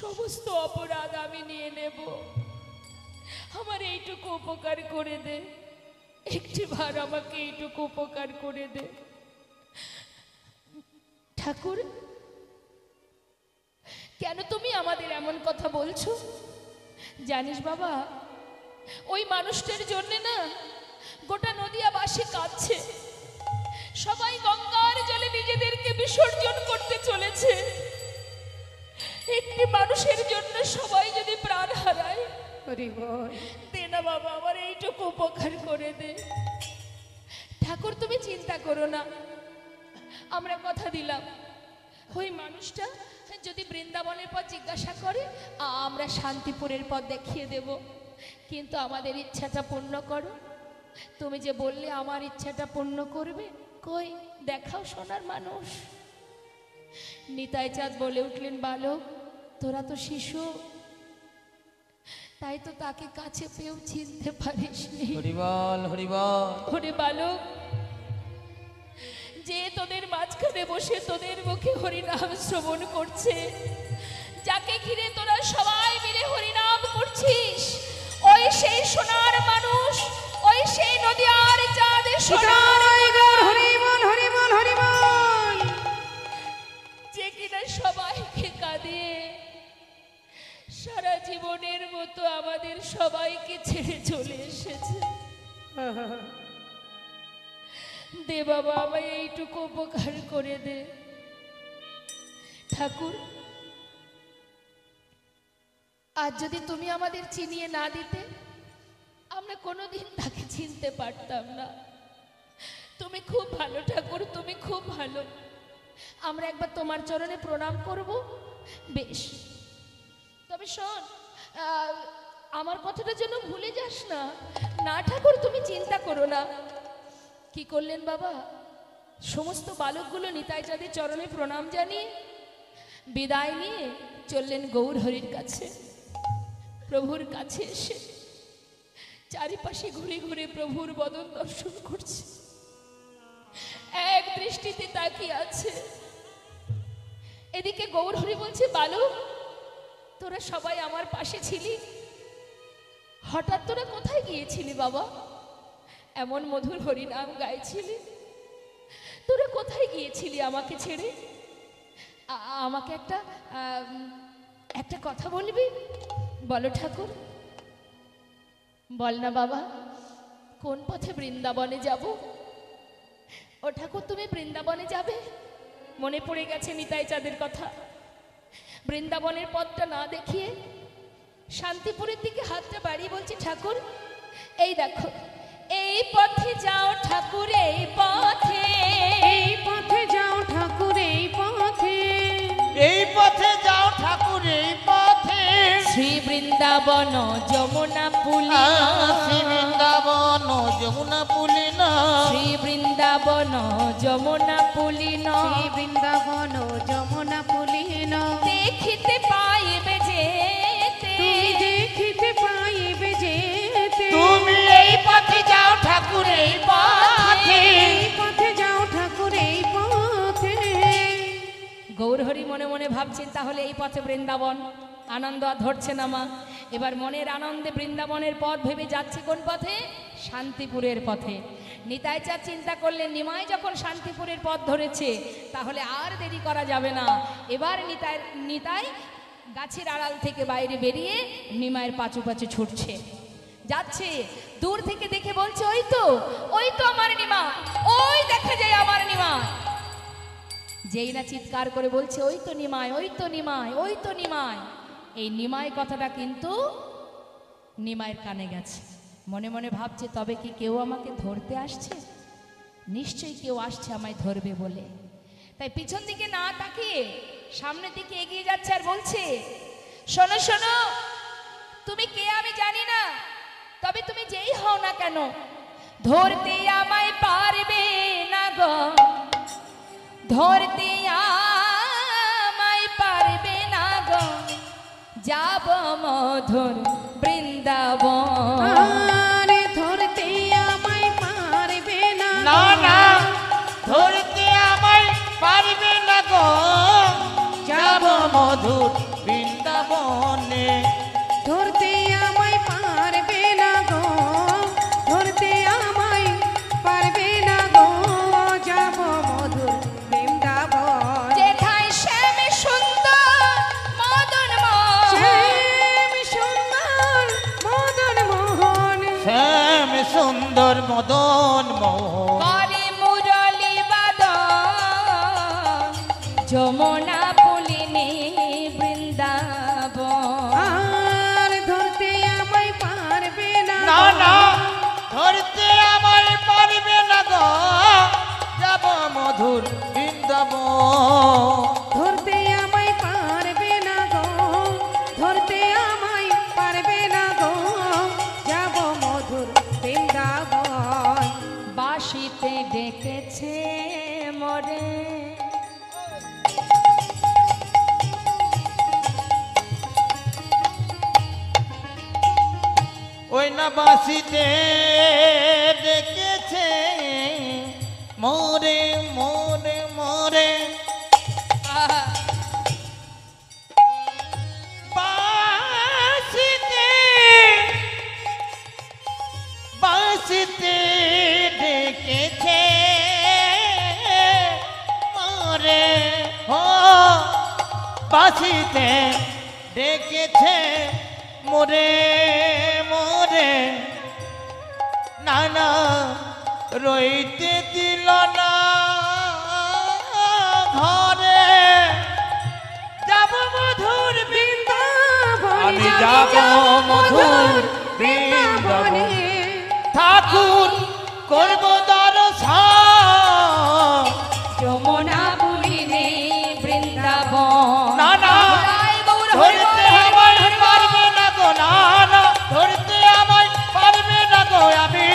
সমস্ত অপরাধ আমি নিয়ে নেব। আমার এইটুকু উপকার করে দে, একটিবার আমাকে এইটুকু উপকার করে দে ঠাকুর। কেন তুমি আমাদের এমন কথা বলছো? জানিস বাবা, ওই মানুষটার জন্য না গোটা নদিয়াবাসী কাঁদছে। সবাই গঙ্গার জলে নিজেদেরকে বিসর্জন করতে চলেছে। একটি মানুষের জন্য সবাই যদি প্রাণ হারায়, রে বল। দে না বাবা, আমার এইটুকু উপকার করে দে ঠাকুর। তুমি চিন্তা করো না, আমরা কথা দিলাম ওই মানুষটা যদি বৃন্দাবনের পথ জিজ্ঞাসা করে, আমরা শান্তিপুরের পথ দেখিয়ে দেব। কিন্তু আমাদের ইচ্ছাটা পূর্ণ করো। তুমি যে বললে আমার ইচ্ছাটা পূর্ণ করবে, কই দেখাও সোনার মানুষ। নিতাই চাঁদ বলে উঠলেন, বালক তোরা তো শিশু, তাই তো তাকে কাছে পেয়েও চিনতে পারিসনি। হরিবল হরিবল। ওরে বালক, যে তোদের মাঝখানে বসে তোদের মুখে হরিনাম শ্রবণ করছে, যাকে ঘিরে তোরা সবাই মিলে হরিনাম করছিস, ওই সেই সোনার মানুষ, ওই সেই নদিয়ার চাঁদ সোনার হরিবল হরিবল হরিবল। যে কিনা সবাইকে কাঁদিয়ে সারা জীবনের মতো আমাদের সবাইকে ছেড়ে চলে এসেছে। দে বাবা, আমায় এইটুকু উপকার করে দে ঠাকুর। আজ যদি তুমি আমাদের চিনিয়ে না দিতে, আমরা কোনোদিন তাকে চিনতে পারতাম না। তুমি খুব ভালো ঠাকুর, তুমি খুব ভালো। আমরা একবার তোমার চরণে প্রণাম করব। বেশ, তবে শোন, আমার কথাটা যেন ভুলে যাস না। না ঠাকুর, তুমি চিন্তা করো না। কি করলেন বাবা? সমস্ত বালকগুলো নিতাই চাঁদের চরণে প্রণাম জানিয়ে বিদায় নিয়ে চললেন গৌর হরির কাছে। প্রভুর কাছে এসে চারিপাশে ঘুরে ঘুরে প্রভুর বদন দর্শন করছে, এক দৃষ্টিতে তাকিয়ে আছে। এদিকে গৌর হরি বলছে, বালক তোরা সবাই আমার পাশে ছিলি, হঠাৎ তোরা কোথায় গিয়েছিলি বাবা? এমন মধুর হরিনাম গাইছিলি, তোরা কোথায় গিয়েছিলি আমাকে ছেড়ে? আমাকে একটা কথা বলবি? বলো ঠাকুর, বল না বাবা, কোন পথে বৃন্দাবনে যাব? ও ঠাকুর, তুমি বৃন্দাবনে যাবে? মনে পড়ে গেছে নিতাই চাঁদের কথা। বৃন্দাবনের পথটা না দেখিয়ে শান্তিপুরের দিকে হাতটা বাড়িয়ে বলছি, ঠাকুর এই দেখো, এই পথে যাও ঠাকুর, এই পথে বৃন্দাবন যমুনা পুলিন শ্রী বৃন্দাবন যমুনা পুলিন শ্রী বৃন্দাবন যমুনা পুলিন শ্রী বৃন্দাবন যমুনা পুলিন দেখিতে পাইবে যেতে তুমি দেখিতে পাইবে যেতে তুমি এই পথে যাও ঠাকুর এই পথে এই পথে যাও ঠাকুর এই পথে। গৌরহরি মনে মনে ভাবছেন তাহলে এই পথে বৃন্দাবন, আনন্দ আর ধরছে না মা। এবার মনের আনন্দে বৃন্দাবনের পথ ভেবে যাচ্ছে কোন পথে? শান্তিপুরের পথে। নিতাই চাঁদ চিন্তা করলেন নিমাই যখন শান্তিপুরের পথ ধরেছে তাহলে আর দেরি করা যাবে না। এবার নিতাই গাছের আড়াল থেকে বাইরে বেরিয়ে নিমাইয়ের পাছু পাছু ছুটছে, যাচ্ছে। দূর থেকে দেখে বলছে ওই তো আমার নিমাই, ওই দেখা যায় আমার নিমাই। যেই না চিৎকার করে বলছে ওই তো নিমাই, ওই তো নিমাই, ওই তো নিমাই, এই নিমাই কথাটা কিন্তু নিমাইয়ের কানে গেছে। মনে মনে ভাবছে তবে কি কেউ আমাকে ধরতে আসছে? নিশ্চয়ই কেউ আসছে আমায় ধরবে বলে। তাই পিছন দিকে না তাকিয়ে সামনের দিকে এগিয়ে যাচ্ছে আর বলছে শোনো শোনো, তুমি কে আমি জানি না, তবে তুমি যেই হও না কেন ধরতে আমায় পারবে না গো, ধরতে আমায় পারবে না গো, যাব মধুর বৃন্দাবন। আরে ধরতে আমায় পারবে না না না ধরতে আমায় পারবে না গো, যাব মধুর বৃন্দাবনে। ধরতে আমায় পারবে না গো, ধরতে আমায় পারবে না গো, যাব মধুর বৃন্দাবন। যেথায় শ্যাম সুন্দর মদন মোহন, শ্যাম সুন্দর মদন মোহন শ্যাম সুন্দর মদন মোহন করে মুরলী বাদন, যমুনা পুলিনে বৃন্দাবন। আর ধরতে আমায় পারবে না না না ধরতে আমায় পারবে না গো, যাব মধুর বৃন্দাবন। ধরতে আমায় পারবে না গো, ধরতে আমায় পারবে না গো, যাব মধুর বৃন্দাবন। বাঁশিতে ডেকেছে মরে, ওই না বাঁশিতে ডেকেছে মোরে মোরে মোরে, বাঁশিতে বাঁশিতে ডেকেছে মোরে, ও বাঁশিতে ডেকেছে মোরে মোরে, না না রইতে দিল না ঘরে, যাব মধুর বৃন্দাবন, আমি যাব মধুর বৃন্দাবনে। ঠাকুর করব দর্শন, যমুনা পুলিনে বৃন্দাবন। না না জয় গৌর হরি ধরতে বল, আমায় হরি বল। পারবে না গো, না না ধরতে আমায় পারবে না গো, আমি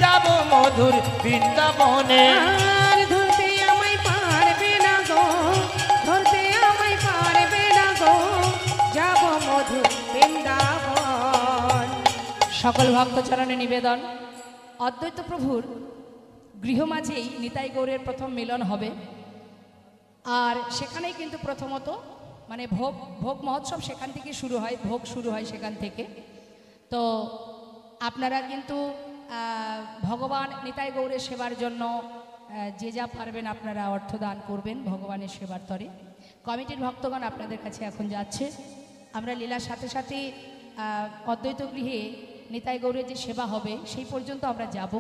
যাব মধুর বৃন্দাবনে। আর ধরতে আমায় পারবে না গো, ধরতে আমায় পারবে না গো, যাব মধুর বৃন্দাবন। সকল ভক্তচরণে নিবেদন, অদ্বৈত প্রভুর গৃহমাঝেই নিতাই গৌরের প্রথম মিলন হবে। আর সেখানেই কিন্তু প্রথমত মানে ভোগ মহোৎসব সেখান থেকে শুরু হয়, ভোগ শুরু হয় সেখান থেকে। তো আপনারা কিন্তু ভগবান নিতাই গৌরের সেবার জন্য যে যা পারবেন আপনারা অর্থ দান করবেন ভগবানের সেবার তরে। কমিটির ভক্তগণ আপনাদের কাছে এখন যাচ্ছে। আমরা লীলার সাথে সাথে অদ্বৈত গৃহে নিতাই গৌরের যে সেবা হবে সেই পর্যন্ত আমরা যাব।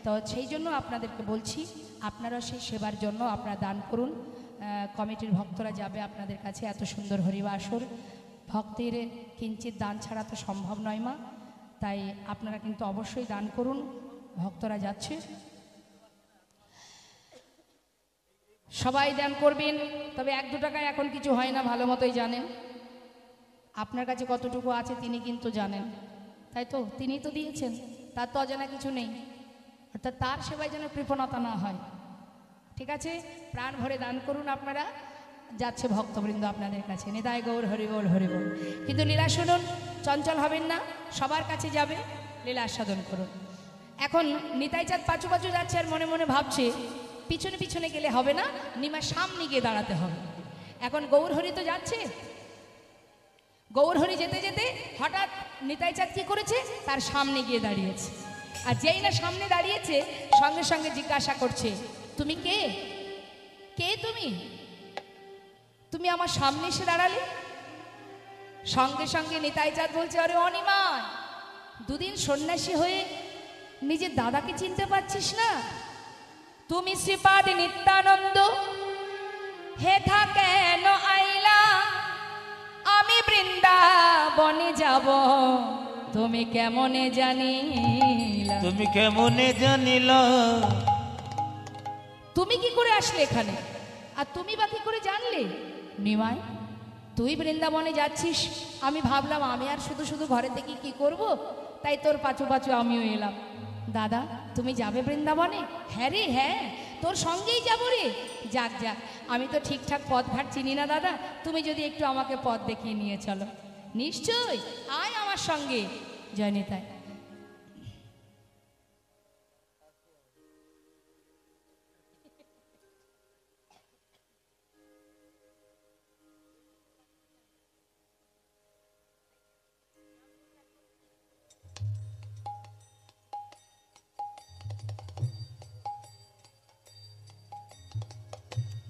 তো সেই জন্য আপনাদেরকে বলছি আপনারা সেই সেবার জন্য আপনারা দান করুন। কমিটির ভক্তরা যাবে আপনাদের কাছে, এত সুন্দর হরিবাসর, ভক্তের কিঞ্চিত দান ছাড়া তো সম্ভব নয় মা। তাই আপনারা কিন্তু অবশ্যই দান করুন, ভক্তরা যাচ্ছে, সবাই দান করবেন। তবে 1-2 টাকায় এখন কিছু হয় না, ভালো মতোই জানেন। আপনার কাছে কতটুকু আছে তিনি কিন্তু জানেন, তাই তো? তিনি তো দিয়েছেন, তার তো অজানা কিছু নেই। অর্থাৎ তার সেবায় যেন কৃপণতা না হয়। ঠিক আছে, প্রাণ ভরে দান করুন আপনারা। যাচ্ছে ভক্তবৃন্দ আপনাদের কাছে, নিতাই গৌর হরিবোল হরিবোল। কিন্তু লীলা শুনুন, চঞ্চল হবেন না, সবার কাছে যাবে, লীলা আস্বাদন করুন। এখন নিতাই চাঁদ পাচু পাচু যাচ্ছে আর মনে মনে ভাবছে পিছনে পিছনে গেলে হবে না, নিমার সামনে গিয়ে দাঁড়াতে হবে। এখন গৌরহরি তো যাচ্ছে, গৌরহরি যেতে যেতে হঠাৎ নিতাই চাঁদ কি করেছে, তার সামনে গিয়ে দাঁড়িয়েছে। আর যেই না সামনে দাঁড়িয়েছে, সঙ্গে সঙ্গে জিজ্ঞাসা করছে, তুমি কে? কে তুমি? তুমি আমার সামনে এসে দাঁড়ালে? সঙ্গে সঙ্গে নিতাই চাঁদ বলছে, আরে অনিমান, দুদিন সন্ন্যাসী হয়ে নিজের দাদাকে চিনতে পারছিস না? তুমি শ্রীপাদ নিত্যানন্দ, হেথা কেন আইলা? আমি বৃন্দাবনে যাব, তুমি কেমনে জানিলা? তুমি কেমনে জানিলা? তুমি কি করে আসলে এখানে, আর তুমি বা কি করে জানলে? নিমাই, তুই বৃন্দাবনে যাচ্ছিস, আমি ভাবলাম আমি আর শুধু শুধু ঘরে থেকে কি করব, তাই তোর পাচু পাচু আমিও এলাম। দাদা, তুমি যাবে বৃন্দাবনে? হ্যাঁ রে হ্যাঁ, তোর সঙ্গেই যাবো রে। যাক যাক, আমি তো ঠিকঠাক পথঘাট চিনি না দাদা, তুমি যদি একটু আমাকে পথ দেখিয়ে নিয়ে চলো। নিশ্চয়, আয় আমার সঙ্গে। জয় নিতাই।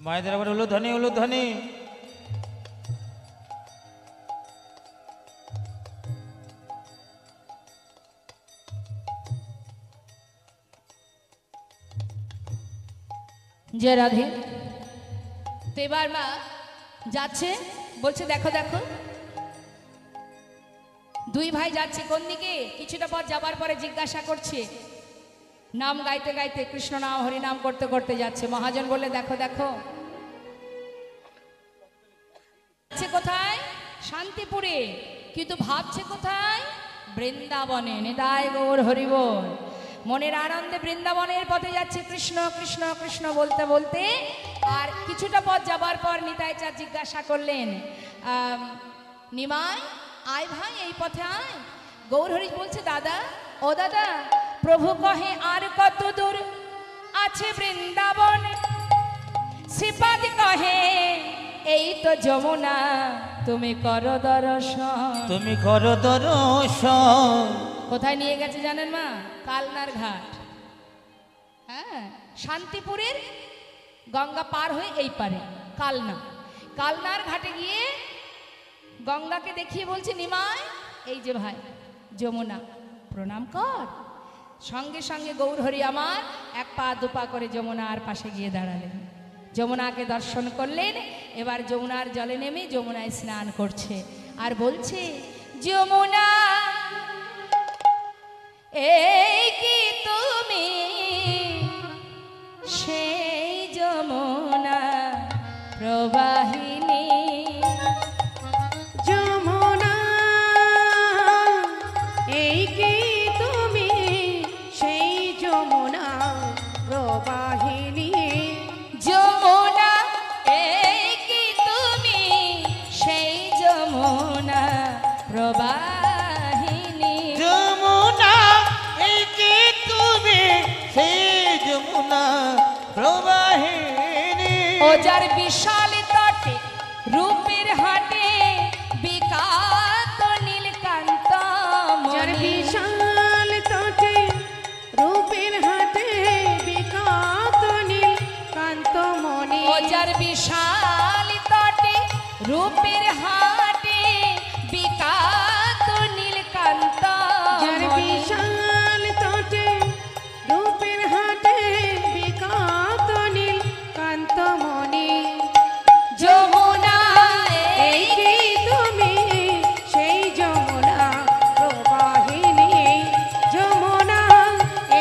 মায়েদের আবার হলো ধনী, হলো ধনী। জয় রাধে। তো এবার মা যাচ্ছে, বলছে দেখো দেখো, দুই ভাই যাচ্ছে কোন দিকে? কিছুটা পথ যাবার পরে জিজ্ঞাসা করছে, নাম গাইতে গাইতে, কৃষ্ণ নাম হরি নাম করতে করতে যাচ্ছে। মহাজন বললে দেখো দেখো, কোথায়? শান্তিপুরে, কিন্তু ভাবছে কোথায়? বৃন্দাবনে। নিতাই গৌর হরিবোল। মনের আনন্দে বৃন্দাবনের পথে যাচ্ছে, কৃষ্ণ কৃষ্ণ কৃষ্ণ বলতে বলতে। আর কিছুটা পথ যাবার পর নিতাই চাঁদ জিজ্ঞাসা করলেন, নিমাই আয় ভাই, এই পথে আয়। গৌরহরি বলছে, দাদা ও দাদা, প্রভু কহে আর কত দূর আছে বৃন্দাবন? শ্রীপাদ কহে এই তো যমুনা, তুমি করো দর্শন। তুমি করো দর্শন। কোথায় নিয়ে গেছে জানেন মা? কালনার ঘাট। হ্যাঁ, শান্তিপুরের গঙ্গা পার হয়ে এই পারে কালনা। কালনার ঘাটে গিয়ে গঙ্গাকে দেখিয়ে বলছে, নিমাই এই যে ভাই যমুনা, প্রণাম কর। সঙ্গে সঙ্গে গৌরহরি আমার এক পা দুপা করে যমুনার পাশে গিয়ে দাঁড়ালেন, যমুনাকে দর্শন করলেন। এবার যমুনার জলে নেমে যমুনায় স্নান করছে আর বলছে, যমুনা এই কি তুমি সেই যমুনা প্রবাহিনী? যমুনা এই কি তুমি সেই যমুনা প্রবাহিনী? যমুনা এই কি তুমি সেই যমুনা প্রবাহিনী? যমুনা এই কি তুমি সেই যমুনা প্রবাহিনী? ও যার বিশাল তটে রূপের হাটে বিকাত নীলকান্ত যার মণি। বিশাল তটে রূপের হাতে বিকাত নীল কান্তমণি। ও যার বিশাল তটে রূপের হাটে বিকাত নীলকান্ত যার মণি। বিশাল তটে রূপের হাতে বিকাত নীল কান্তমণি। যমুনা এই কি তুমি সেই যমুনা প্রবাহিনী? যমুনা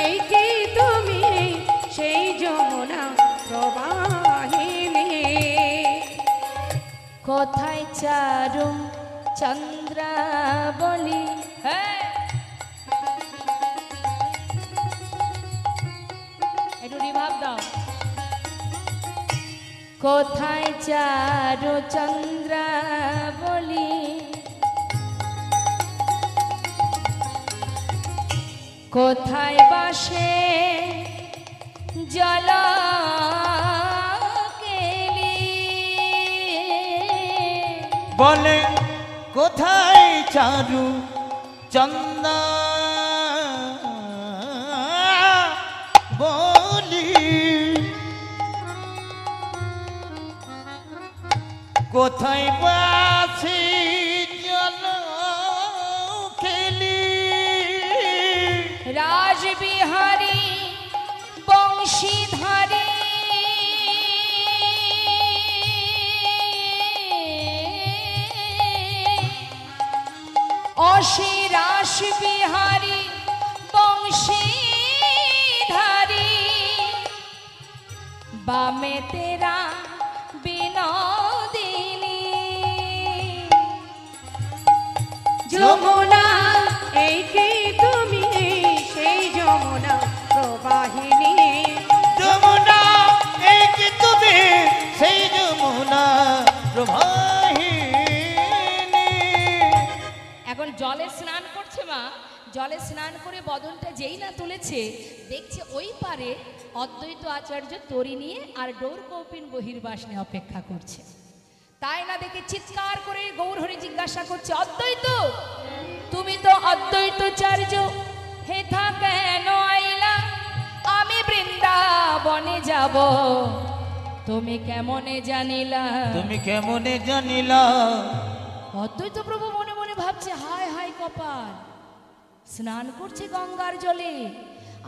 এই কি তুমি সেই যমুনা প্রবাহিনী? কোথায় চারু চন্দ্রাবলী। হ্যাঁ, একটু রিভাব দাও। কোথায় চারু চন্দ্রাবলী, কোথায় বাসে জল কেলি। বলে কোথায় চারু চন্দা বলি, কোথায় বাসি জল খেলি। রাসবিহারী বংশীধারী, অসি রাসবিহারী বংশীধারী, বামে তেরা বিনোদিনী। যমুনা এই কি তুমি সেই যমুনা প্রবাহিনী। যমুনা এই কি তুমি সেই যমুনা প্রবাহিনী। এখন জলে স্নান করছে মা, জলে স্নান করে বদনটা যেই না তুলেছে, দেখছে ওই পারে অদ্বৈত আচার্য তরি নিয়ে আর ডোর কৌপিন বহির্বাস নিয়ে অপেক্ষা করছে। তাই না দেখে চিৎকার করে গৌরহরি জিজ্ঞাসা করছে, অদ্বৈত তুমি তো অদ্বৈতাচার্য, হেথা কেন আইলা? আমি বৃন্দাবনে যাব, তুমি কেমনে জানিলা? তুমি কেমনে জানিলা? অদ্বৈত প্রভু মনে মনে ভাবছে, হায় হায় কপাল, স্নান করছে গঙ্গার জলে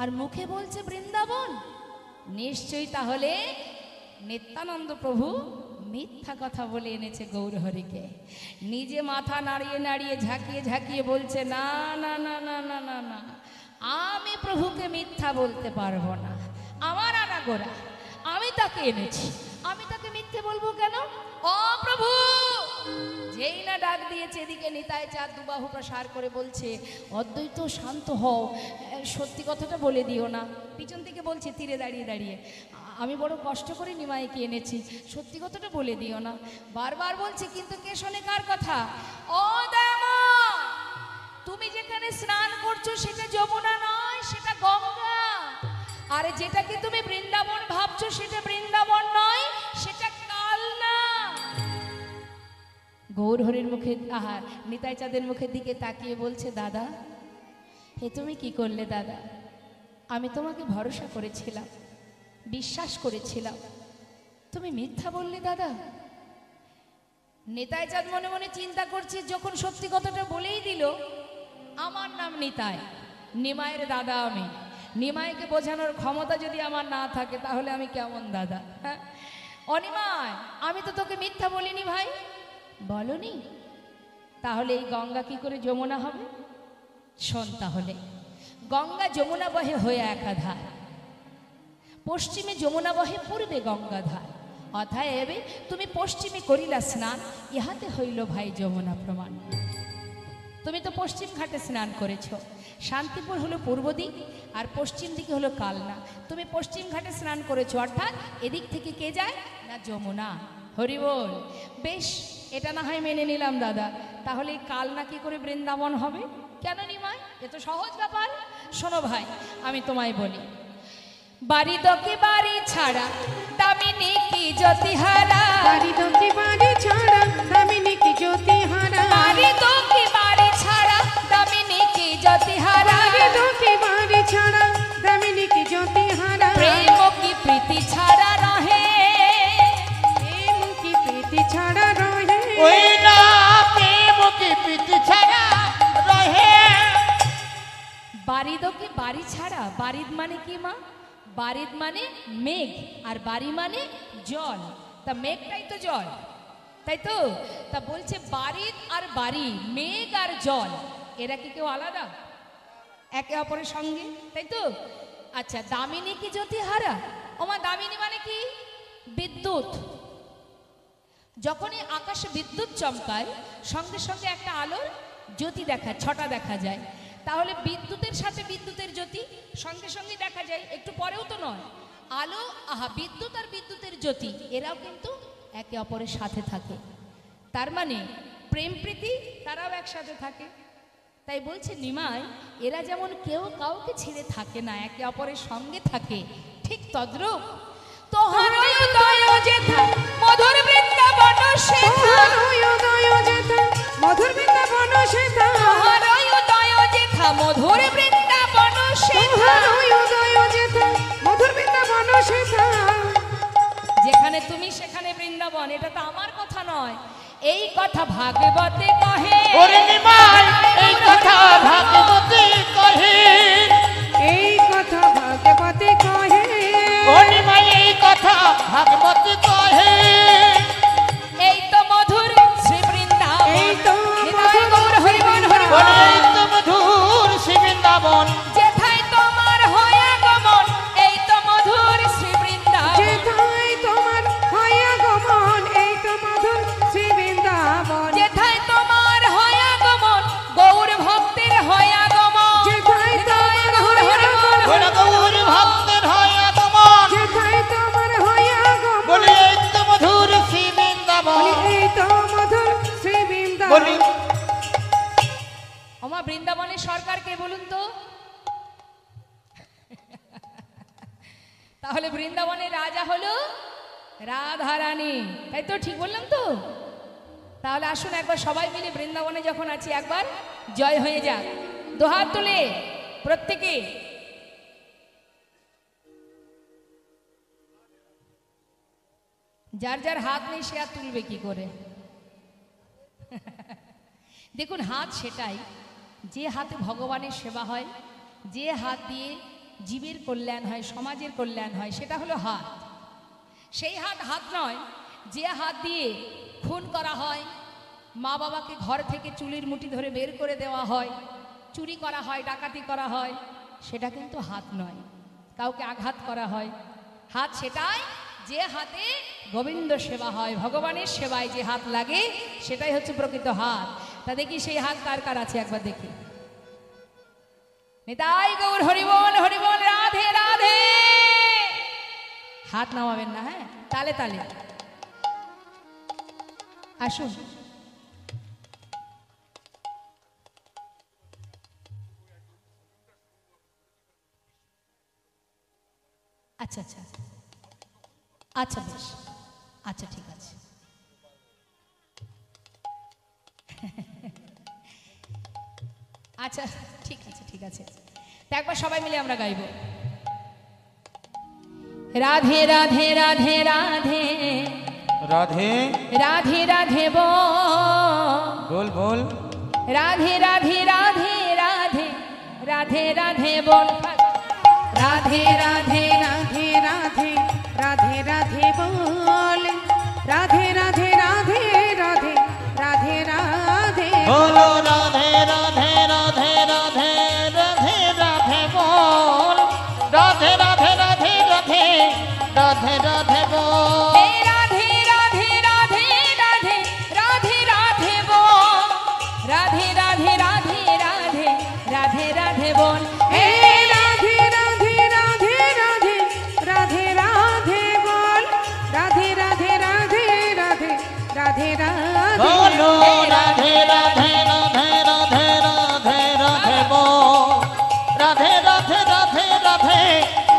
আর মুখে বলছে বৃন্দাবন। নিশ্চয়ই তাহলে নিত্যানন্দ প্রভু মিথ্যা কথা বলে এনেছে গৌরহরিকে। নিজে মাথা নাড়িয়ে নাড়িয়ে ঝাঁকিয়ে ঝাঁকিয়ে বলছে, না না না না না না না, আমি প্রভুকে মিথ্যা বলতে পারবো না, আমার আনাগোড়া, আমি তাকে এনেছি, আমি তাকে মিথ্যে বলবো কেন? ও প্রভু! যেই না ডাক দিয়েছে, এদিকে নিতাই চাঁদ দুবাহু প্রসার করে বলছে, অদ্বৈত শান্ত হও, সত্যি কথাটা বলে দিও না। পিছন থেকে বলছে তীরে দাঁড়িয়ে দাঁড়িয়ে, আমি বড় কষ্ট করে নিমাইকে এনেছি, সত্যি কথাটা বলে দিও না। বারবার বলছে, কিন্তু কে শোনে কার কথা? ও দামা, তুমি যেখানে স্নান করছো সেটা যমুনা নয়, সেটা গঙ্গা। আর যেটাকে তুমি বৃন্দাবন ভাবছো সেটা বৃন্দাবন নয়, সেটা কালনা। গৌরহরির মুখে আহার নিতাই চাঁদের মুখের দিকে তাকিয়ে বলছে, দাদা এ তুমি কি করলে দাদা? আমি তোমাকে ভরসা করেছিলাম, বিশ্বাস করেছিলাম, তুমি মিথ্যা বললে দাদা। নিতাই চাঁদ মনে মনে চিন্তা করছে, যখন সত্যি কথাটা বলেই দিল, আমার নাম নিতাই, নিমাইয়ের দাদা আমি, নিমাইকে বোঝানোর ক্ষমতা যদি আমার না থাকে তাহলে আমি কেমন দাদা? হ্যাঁ, অনিমায়, আমি তো তোকে মিথ্যা বলিনি ভাই। বলনি? তাহলে এই গঙ্গা কি করে যমুনা হবে? শোন তাহলে, গঙ্গা যমুনা বহে হয়ে একাধার, পশ্চিমে যমুনা বহে, পূর্বে গঙ্গাধার। অতএব তুমি পশ্চিমে করিলা স্নান, ইহাতে হইল ভাই যমুনা প্রমাণ। তুমি তো পশ্চিম ঘাটে স্নান করেছ, শান্তিপুর হলো পূর্ব দিক আর পশ্চিম দিকে হলো কালনা। তুমি পশ্চিম ঘাটে স্নান করেছো, অর্থাৎ এদিক থেকে কে যায় না? যমুনা। হরি বল। বেশ, এটা না হয় মেনে নিলাম দাদা, তাহলে এই কালনা কি করে বৃন্দাবন হবে? কেন নিমাই? এ তো সহজ ব্যাপার। শোনো ভাই, আমি তোমায় বলি, বাড়ি দকে বাড়ি ছাড়া দামিনী কি জ্যোতিহারা, বাড়ি দোকে বাড়ি ছাড়া দামিনী কি জ্যোতিহারা, বাড়ি দকে বাড়ি ছাড়া দামিনী কি জ্যোতিহারা, বাড়ি দোকে বাড়ি ছাড়া দামিনী কি জ্যোতিহারা, প্রেম কি প্রীতি ছাড়া রহে, প্রেম কি প্রীতি ছাড়া রহে, ওই না প্রেম কি প্রীতি ছাড়া রহে। বাড়ি দকে বাড়ি ছাড়া, বাড়িদ মানে কি মা? বাড়িদ মানে মেঘ, আর বাড়ি মানে জল। তা মেঘটাই তো জল, তাই তো? তা বলছে বাড়িদ আর বাড়ি, মেঘ আর জল, এরা কি কেউ আলাদা? একে অপরের সঙ্গে, তাই তো? আচ্ছা, দামিনী কি জ্যোতিহারা? ওমা, দামিনী মানে কি? বিদ্যুৎ। যখনই আকাশে বিদ্যুৎ চমকায় সঙ্গে সঙ্গে একটা আলোর জ্যোতি দেখা, ছটা দেখা যায়। তাহলে বিদ্যুতের সাথে বিদ্যুতের জ্যোতি সঙ্গে সঙ্গে দেখা যায়, একটু পরেও তো নয়। আলো, বিদ্যুৎ আর বিদ্যুতের জ্যোতি এরাও কিন্তু একে অপরের সাথে থাকে। তার মানে প্রেম প্রীতি তারাও একসাথে থাকে। তাই বলছে নিমাই, এরা যেমন কেউ কাউকে ছেড়ে থাকে না, একে অপরের সঙ্গে থাকে, ঠিক তদ্রূপ তোহার উদয় যেথা মধুর বৃন্দাবন সেথা, মধুর বৃন্দাবন সেথা, তোহার উদয় যেথা মধুর বৃন্দাবন সেথা, মধুর বৃন্দাবন সেথা। যেখানে তুমি সেখানে বৃন্দাবন, এটা তো আমার কথা নয়, এই কথা ভাগবতে কহে। ওরে নিমাই, এই কথা ভাগবতে কহে, এই কথা ভাগবতে কহে, ও নিমাই এই কথা ভাগবতে কহে। এই তো মধুর শ্রী বৃন্দাবন, এই তো নিতাই গৌর হরিবন বলে হরিবন। এই তো মধুর শ্রী বৃন্দাবন, যেথায় তোমার হয় আগমন, এই তো মধুর শ্রী বৃন্দাবন। যেথায় তোমার হয় আগমন, এই তো মধুর শ্রী বৃন্দাবন। যেথায় তোমার হয় আগমন, গৌর ভক্তের হয় আগমন। যেথায় নিতাই তোমার গৌর হয় হরিবন আগমন, বলে হরিবন। গৌর ভক্তের হয় আগমন, যেথায় তোমার হয় আগমন, বলে এই তো মধুর শ্রী বৃন্দাবন। এই তো মধুর শ্রী বৃন্দাবন। বলি আমার বৃন্দাবনের সরকার কে বলুন তো? তাহলে বৃন্দাবনের রাজা হলো রাধারানী, তাই তো? ঠিক বললাম তো? তাহলে আসুন একবার সবাই মিলে বৃন্দাবনে যখন আছি একবার জয় হয়ে যাক, দোহাত তুলে প্রত্যেকে। যার যার হাত নেই সে আর তুলবে কি করে? দেখুন, হাত সেটাই যে হাতে ভগবানের সেবা হয়, যে হাত দিয়ে জীবের কল্যাণ হয়, সমাজের কল্যাণ হয়, সেটা হলো হাত। সেই হাত হাত নয় যে হাত দিয়ে খুন করা হয়, মা বাবাকে ঘর থেকে চুলির মুঠি ধরে বের করে দেওয়া হয়, চুরি করা হয়, ডাকাতি করা হয়, সেটা কিন্তু হাত নয়। কাউকে আঘাত করা হয়, হাত সেটাই যে হাতে গোবিন্দ সেবা হয়, ভগবানের সেবায় যে হাত লাগে সেটাই হচ্ছে প্রকৃত হাত। তা দেখি সেই হাত কার কার আছে একবার দেখি। নিতাই গৌর হরিবল হরিবল, রাধে রাধে। হাত নামাবেন না, হ্যাঁ, তালে তালে আসুন। আচ্ছা আচ্ছা আচ্ছা, বেশ, আচ্ছা ঠিক আছে। আচ্ছা ঠিক আছে, ঠিক আছে। তা একবার সবাই মিলে আমরা গাইব। রাধে রাধে রাধে রাধে রাধে রাধে রাধে বল বল, রাধে রাধে রাধে রাধে রাধে রাধে বল। রাধে রাধে রাধে রাধে রাধে রাধে বল, রাধে রাধে রাধে রাধে রাধে রাধে বলো রাধে রাধে রাধে রাধে রাধে রাধে বল, রাধে রাধে রাধে রাধে রাধে রাধে বল, হে রাধে রাধে রাধে রাধে রাধে রাধে বল, রাধে রাধে রাধে রাধে রাধে রাধে বল। হে রাধে রাধে রাধে রাধে রাধে রাধে বল, রাধে রাধে রাধে রাধে রাধে রাধে বলো রাধে রাধে রাধে রাধে রাধে রাধে বল, রাধে রাধে রাধে রাধে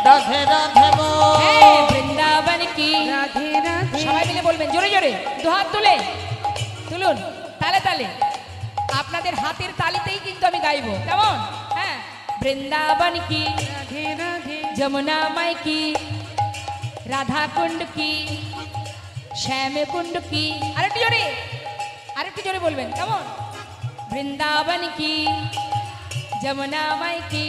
রাধে রাধে বল। হে বৃন্দাবন কি, রাধে রাধে। সবাই মিলে বলবেন জোরে জোরে, দু হাত তুলে তুলুন, তালে তালে। আপনাদের হাতের তালিতেই কিন্তু আমি গাইবো, কেমন? হ্যাঁ, বৃন্দাবন কি, রাধে রাধে যমুনা মাই কি, রাধা কুণ্ড কি, শ্যাম কুণ্ড কি। আরেকটু জোরে, আরেকটু জোরে বলবেন, কেমন? বৃন্দাবন কি, যমুনা মাই কি,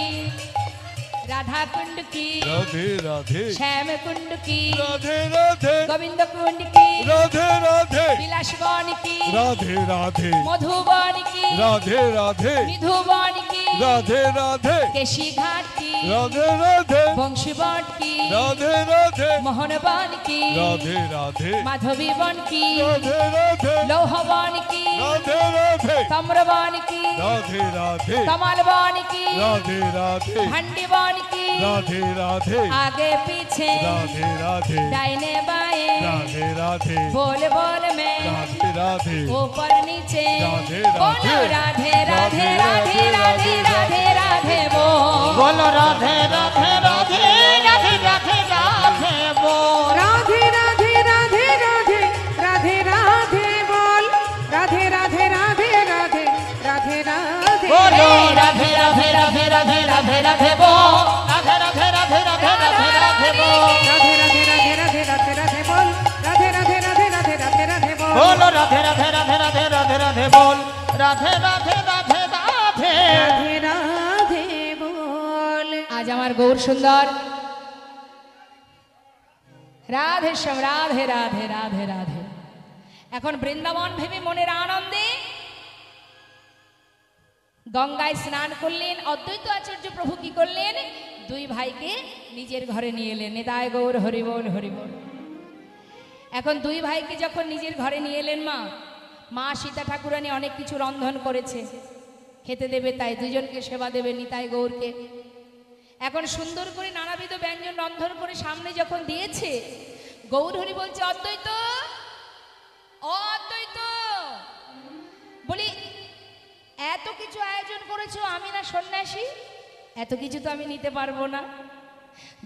রাধা কুণ্ড কি, राधे राधे শ্যাম কুণ্ড কি, राधे राधे গোবিন্দ কুণ্ড কি, राधे राधे বিলাস বন কি, राधे राधे মধুবন কি, राधे राधे মৃধুবন কি, राधे राधे কেশি ঘাট কি, রাধে রাধে বংশী বট কি রাধে রাধে মোহনবন কি রাধে রাধে মাধবী বন কি রাধে রাধে লৌহবন কি রাধে রাধে তাম্রবন কি রাধে রাধে कमल बन की राधे राधे भंडी बन की राधे राधे आगे पीछे राधे राधे दाहिने बाएं राधे राधे बोल बोल में राधे राधे ऊपर नीचे राधे बोलो राधे राधे राधे राधे राधे राधे बोल बोलो राधे राधे राधे राधे राधे राधे बोल राधे राधे राधे राधे राधे राधे बोल राधे राधे राधे राधे राधे राधे बोलो राधे राधे राधे राधे राधे राधे बोल राधे राधे राधे राधे राधे राधे बोल राधे राधे राधे राधे राधे राधे बोल राधे राधे राधे राधे राधे राधे बोल बोलो राधे राधे राधे राधे राधे राधे बोल राधे राधे राधे राधे राधे राधे बोल आज हमार गौर सुंदर রাধে শ্যাম রাধে রাধে রাধে রাধে এখন বৃন্দাবন ভেবে মনের আনন্দে গঙ্গায় স্নান করলেন। অদ্বৈত আচার্য প্রভু কি করলেন? দুই ভাইকে নিজের ঘরে নিয়ে এলেন। নিতাই গৌর হরিবোল হরিবোল। এখন দুই ভাইকে যখন নিজের ঘরে নিয়ে এলেন, মা সীতা ঠাকুরানী অনেক কিছু রন্ধন করেছে, খেতে দেবে, তাই দুজনকে সেবা দেবে নিতাই গৌরকে। এখন সুন্দর করে নানাবিধ ব্যঞ্জন রন্ধন করে সামনে যখন দিয়েছে, গৌর হরি বলছে, অদ্বৈত ও অদ্বৈত, বলি এত কিছু আয়োজন করেছো, আমি না সন্ন্যাসী, এত কিছু তো আমি নিতে পারবো না।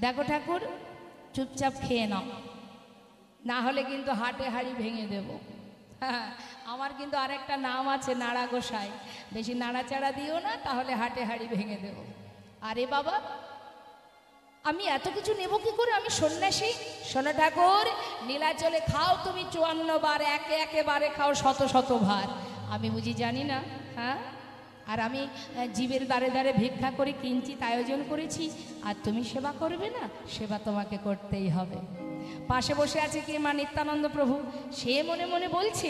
দেখো ঠাকুর, চুপচাপ খেয়ে নাও, না হলে কিন্তু হাটে হাড়ি ভেঙে দেব। আমার কিন্তু আরেকটা নাম আছে, নাড়া গোসাই, বেশি নাড়াচাড়া দিও না, তাহলে হাটে হাড়ি ভেঙে দেব। আরে বাবা, আমি এত কিছু নেব কি করে, আমি সন্ন্যাসী। শোনো ঠাকুর, নীলাচলে খাও তুমি 54 বার, একে একেবারে খাও শত শত ভার, আমি বুঝি জানি না? হ্যাঁ, আর আমি জীবের দ্বারে দ্বারে ভিক্ষা করে কিঞ্চিত আয়োজন করেছি, আর তুমি সেবা করবে না? সেবা তোমাকে করতেই হবে। পাশে বসে আছে কি মা নিত্যানন্দ প্রভু, সে মনে মনে বলছে,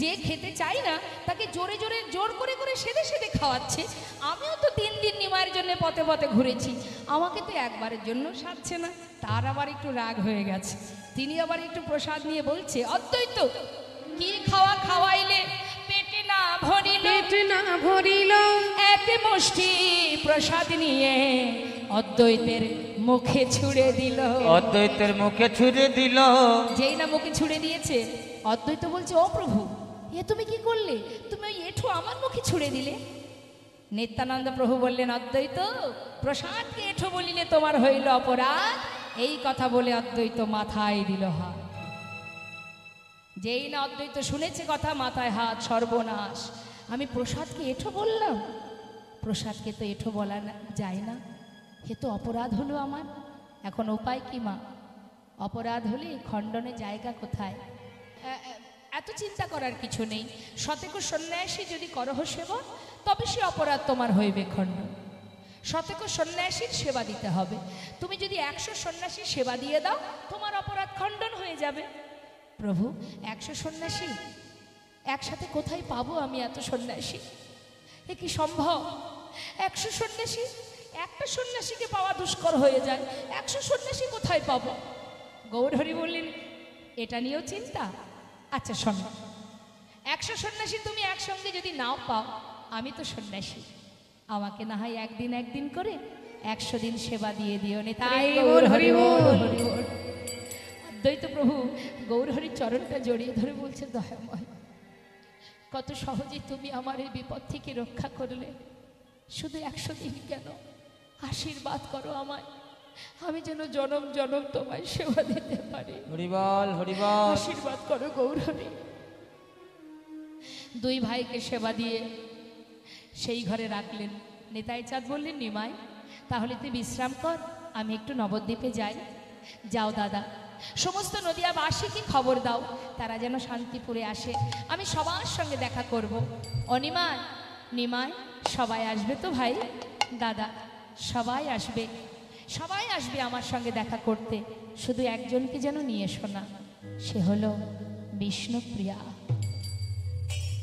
যে খেতে চাই না তাকে জোরে জোরে জোর করে করে সেদে সেদে খাওয়াচ্ছে। আমিও তো 3 দিন নিমায়ের জন্য পথে পথে ঘুরেছি, আমাকে তো একবারের জন্য সারছে না। তার আবার একটু রাগ হয়ে গেছে, তিনি আবার একটু প্রসাদ নিয়ে বলছে, অদ্বৈত কি খাওয়া খাওয়াইলে পেটে না ভরিল, পেট না ভরিল, এক মুষ্টি প্রসাদ নিয়ে অদ্বৈতের মুখে ছুঁড়ে দিল। অদ্বৈতের মুখে ছুঁড়ে দিল। যেই না মুখে ছুঁড়ে দিয়েছে, অদ্বৈত বলছে, ও প্রভু, এ তুমি কি করলে? তুমি ওই এঁঠো আমার মুখে ছুঁড়ে দিলে। নিত্যানন্দ প্রভু বললেন, অদ্বৈত, প্রসাদকে এঁঠো বলিলে তোমার হইল অপরাধ। এই কথা বলে অদ্বৈত মাথায় দিল হাত। যেই না অদ্বৈত শুনেছে কথা, মাথায় হাত, সর্বনাশ, আমি প্রসাদকে এঁঠো বললাম? প্রসাদকে তো এঁঠো বলা যায় না, এ তো অপরাধ হলো আমার। এখন উপায় কি মা? অপরাধ হলে খণ্ডনে জায়গা কোথায়? এত চিন্তা করার কিছু নেই। শতেক সন্ন্যাসী যদি করহ সেবা, তবে সে অপরাধ তোমার হইবে খণ্ডন। শতেক সন্ন্যাসীর সেবা দিতে হবে। তুমি যদি 100 সন্ন্যাসীর সেবা দিয়ে দাও, তোমার অপরাধ খণ্ডন হয়ে যাবে। প্রভু, 100 সন্ন্যাসী একসাথে কোথায় পাবো আমি? এত সন্ন্যাসী, এ কি সম্ভব? 100 সন্ন্যাসী, একটা সন্ন্যাসীকে পাওয়া দুষ্কর হয়ে যায়, 100 সন্ন্যাসী কোথায় পাবো? গৌরহরি বললেন, এটা নিয়েও চিন্তা? আচ্ছা শোনো, 100 সন্ন্যাসী তুমি একসঙ্গে যদি নাও পাও, আমি তো সন্ন্যাসী, আমাকে না হয় একদিন একদিন করে 100 দিন সেবা দিয়ে দিও। তাই গৌরহরি বল হরি বল। অদ্বৈত প্রভু গৌরহরির চরণটা জড়িয়ে ধরে বলছে, দয়াময়, কত সহজে তুমি আমার এই বিপদ থেকে রক্ষা করলে, শুধু 100 দিন কেন, আশীর্বাদ করো আমায়, আমি যেন জনম জনম তোমায় সেবা দিতে পারি। হরিবল হরিবল। আশীর্বাদ করো গৌরহরি। দুই ভাইকে সেবা দিয়ে সেই ঘরে রাখলেন। নিতাই চাঁদ বললেন, নিমাই, তাহলে তুই বিশ্রাম কর, আমি একটু নবদ্বীপে যাই। যাও দাদা, সমস্ত নদিয়াবাসীকে খবর দাও, তারা যেন শান্তিপুরে আসে, আমি সবার সঙ্গে দেখা করব। অনিমাই, নিমাই, সবাই আসবে তো ভাই? দাদা, সবাই আসবে, সবাই আসবে আমার সঙ্গে দেখা করতে, শুধু একজনকে যেন নিয়ে এসো না, সে হলো বিষ্ণুপ্রিয়া।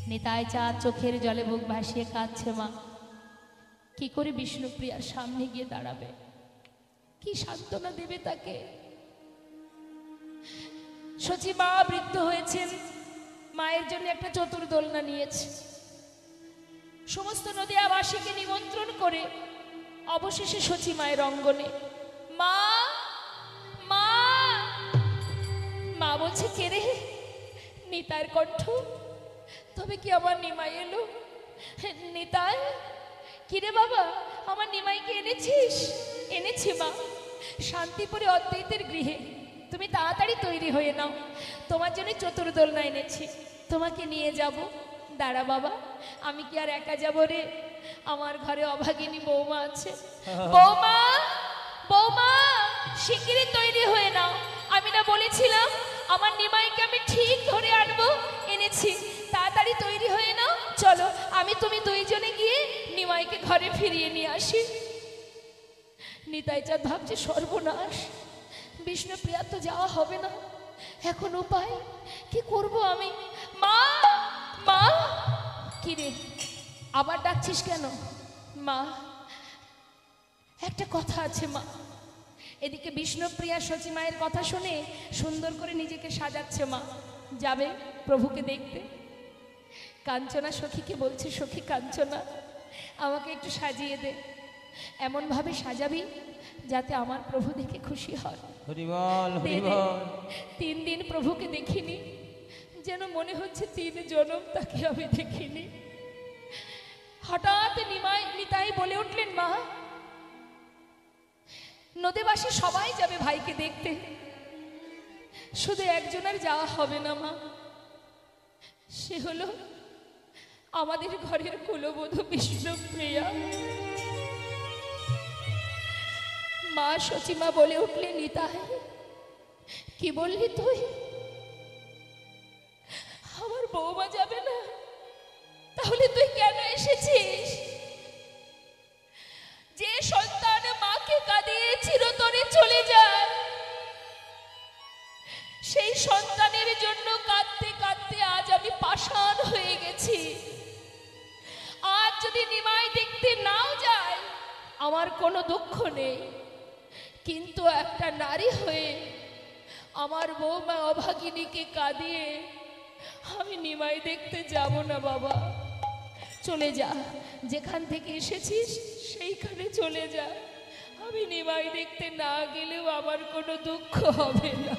নিতাই চাঁদ চোখের জলে বুক ভাসিয়ে কাঁদছে। মা, কি করে বিষ্ণুপ্রিয়ার সামনে গিয়ে দাঁড়াবে? কি সান্ত্বনা দেবে তাকে? সচি মা বৃদ্ধ হয়েছেন, মায়ের জন্য একটা চতুর্দোলনা নিয়েছে। সমস্ত নদিয়াবাসীকে নিমন্ত্রণ করে অবশেষে সচি মায়ের অঙ্গনে। মা মা মা বলছে, কে রে? নিতাইয়ের কণ্ঠ। তবে কি আমার নিমাই এলো? নিতাই, কিরে বাবা, আমার নিমাইকে এনেছিস? এনেছি মা, শান্তিপুরে অদ্বৈতের গৃহে। তুমি তাড়াতাড়ি তৈরি হয়ে নাও, তোমার জন্য চতুর্দোলনা এনেছি, তোমাকে নিয়ে যাব। দাঁড়া বাবা, আমি কি আর একা যাব রে? আমার ঘরে অভাগিনী বৌমা আছে। বৌমা, বৌমা, শিগগিরই তৈরি হয়ে নাও। আমি না বলেছিলাম আমার নিমাইকে আমি ঠিক ধরে আনবো? এনেছি, তাড়াতাড়ি তৈরি হয়ে নাও। চলো, আমি তুমি দুইজনে গিয়ে নিমাইকে ঘরে ফিরিয়ে নিয়ে আসি। নিতাই চাঁদ ভাবছে, সর্বনাশ, বিষ্ণুপ্রিয়া তো যাওয়া হবে না, এখন উপায় কি করব আমি? মা মা, কি রে আবার ডাকছিস কেন? মা, একটা কথা আছে মা। এদিকে বিষ্ণুপ্রিয়া সচি মায়ের কথা শুনে সুন্দর করে নিজেকে সাজাচ্ছে মা, যাবে প্রভুকে দেখতে। কাঞ্চনা সখীকে বলছে, সখী কাঞ্চনা, আমাকে একটু সাজিয়ে দে, এমনভাবে সাজাবি যাতে আমার প্রভু দেখে খুশি হয়। হরি বল, হরি বল। 3 দিন প্রভুকে দেখিনি, যেন মনে হচ্ছে 3 জনম তাকে আমি দেখিনি। হঠাৎ নিতাই বলে উঠলেন, মা, নদীবাসী সবাই যাবে ভাইকে দেখতে, শুধু একজনের যাওয়া হবে না মা, সে হলো আমাদের ঘরের কুলবধূ বিষ্ণুপ্রিয়া। মা সচিমা বলে উঠলেন, নিতাই, কি বললি তুই? আমার বৌমা যাবে না? তাহলে তুই কেন এসেছিস? যে সন্তান মাকে কাঁদিয়ে চিরতরে চলে যায়, সেই সন্তানের জন্য কাঁদতে কাঁদতে আজ আমি পাষাণ হয়ে গেছি। আজ যদি নিমাই দেখতে নাও যায় আমার কোনো দুঃখ নেই, কিন্তু একটা নারী হয়ে আমার বৌমা অভাগিনীকে কাঁদিয়ে আমি নিমাই দেখতে যাব না বাবা। চলে যা, যেখান থেকে এসেছিস সেইখানে চলে যা, আমি নিমাই দেখতে না গেলেও আমার কোনো দুঃখ হবে না।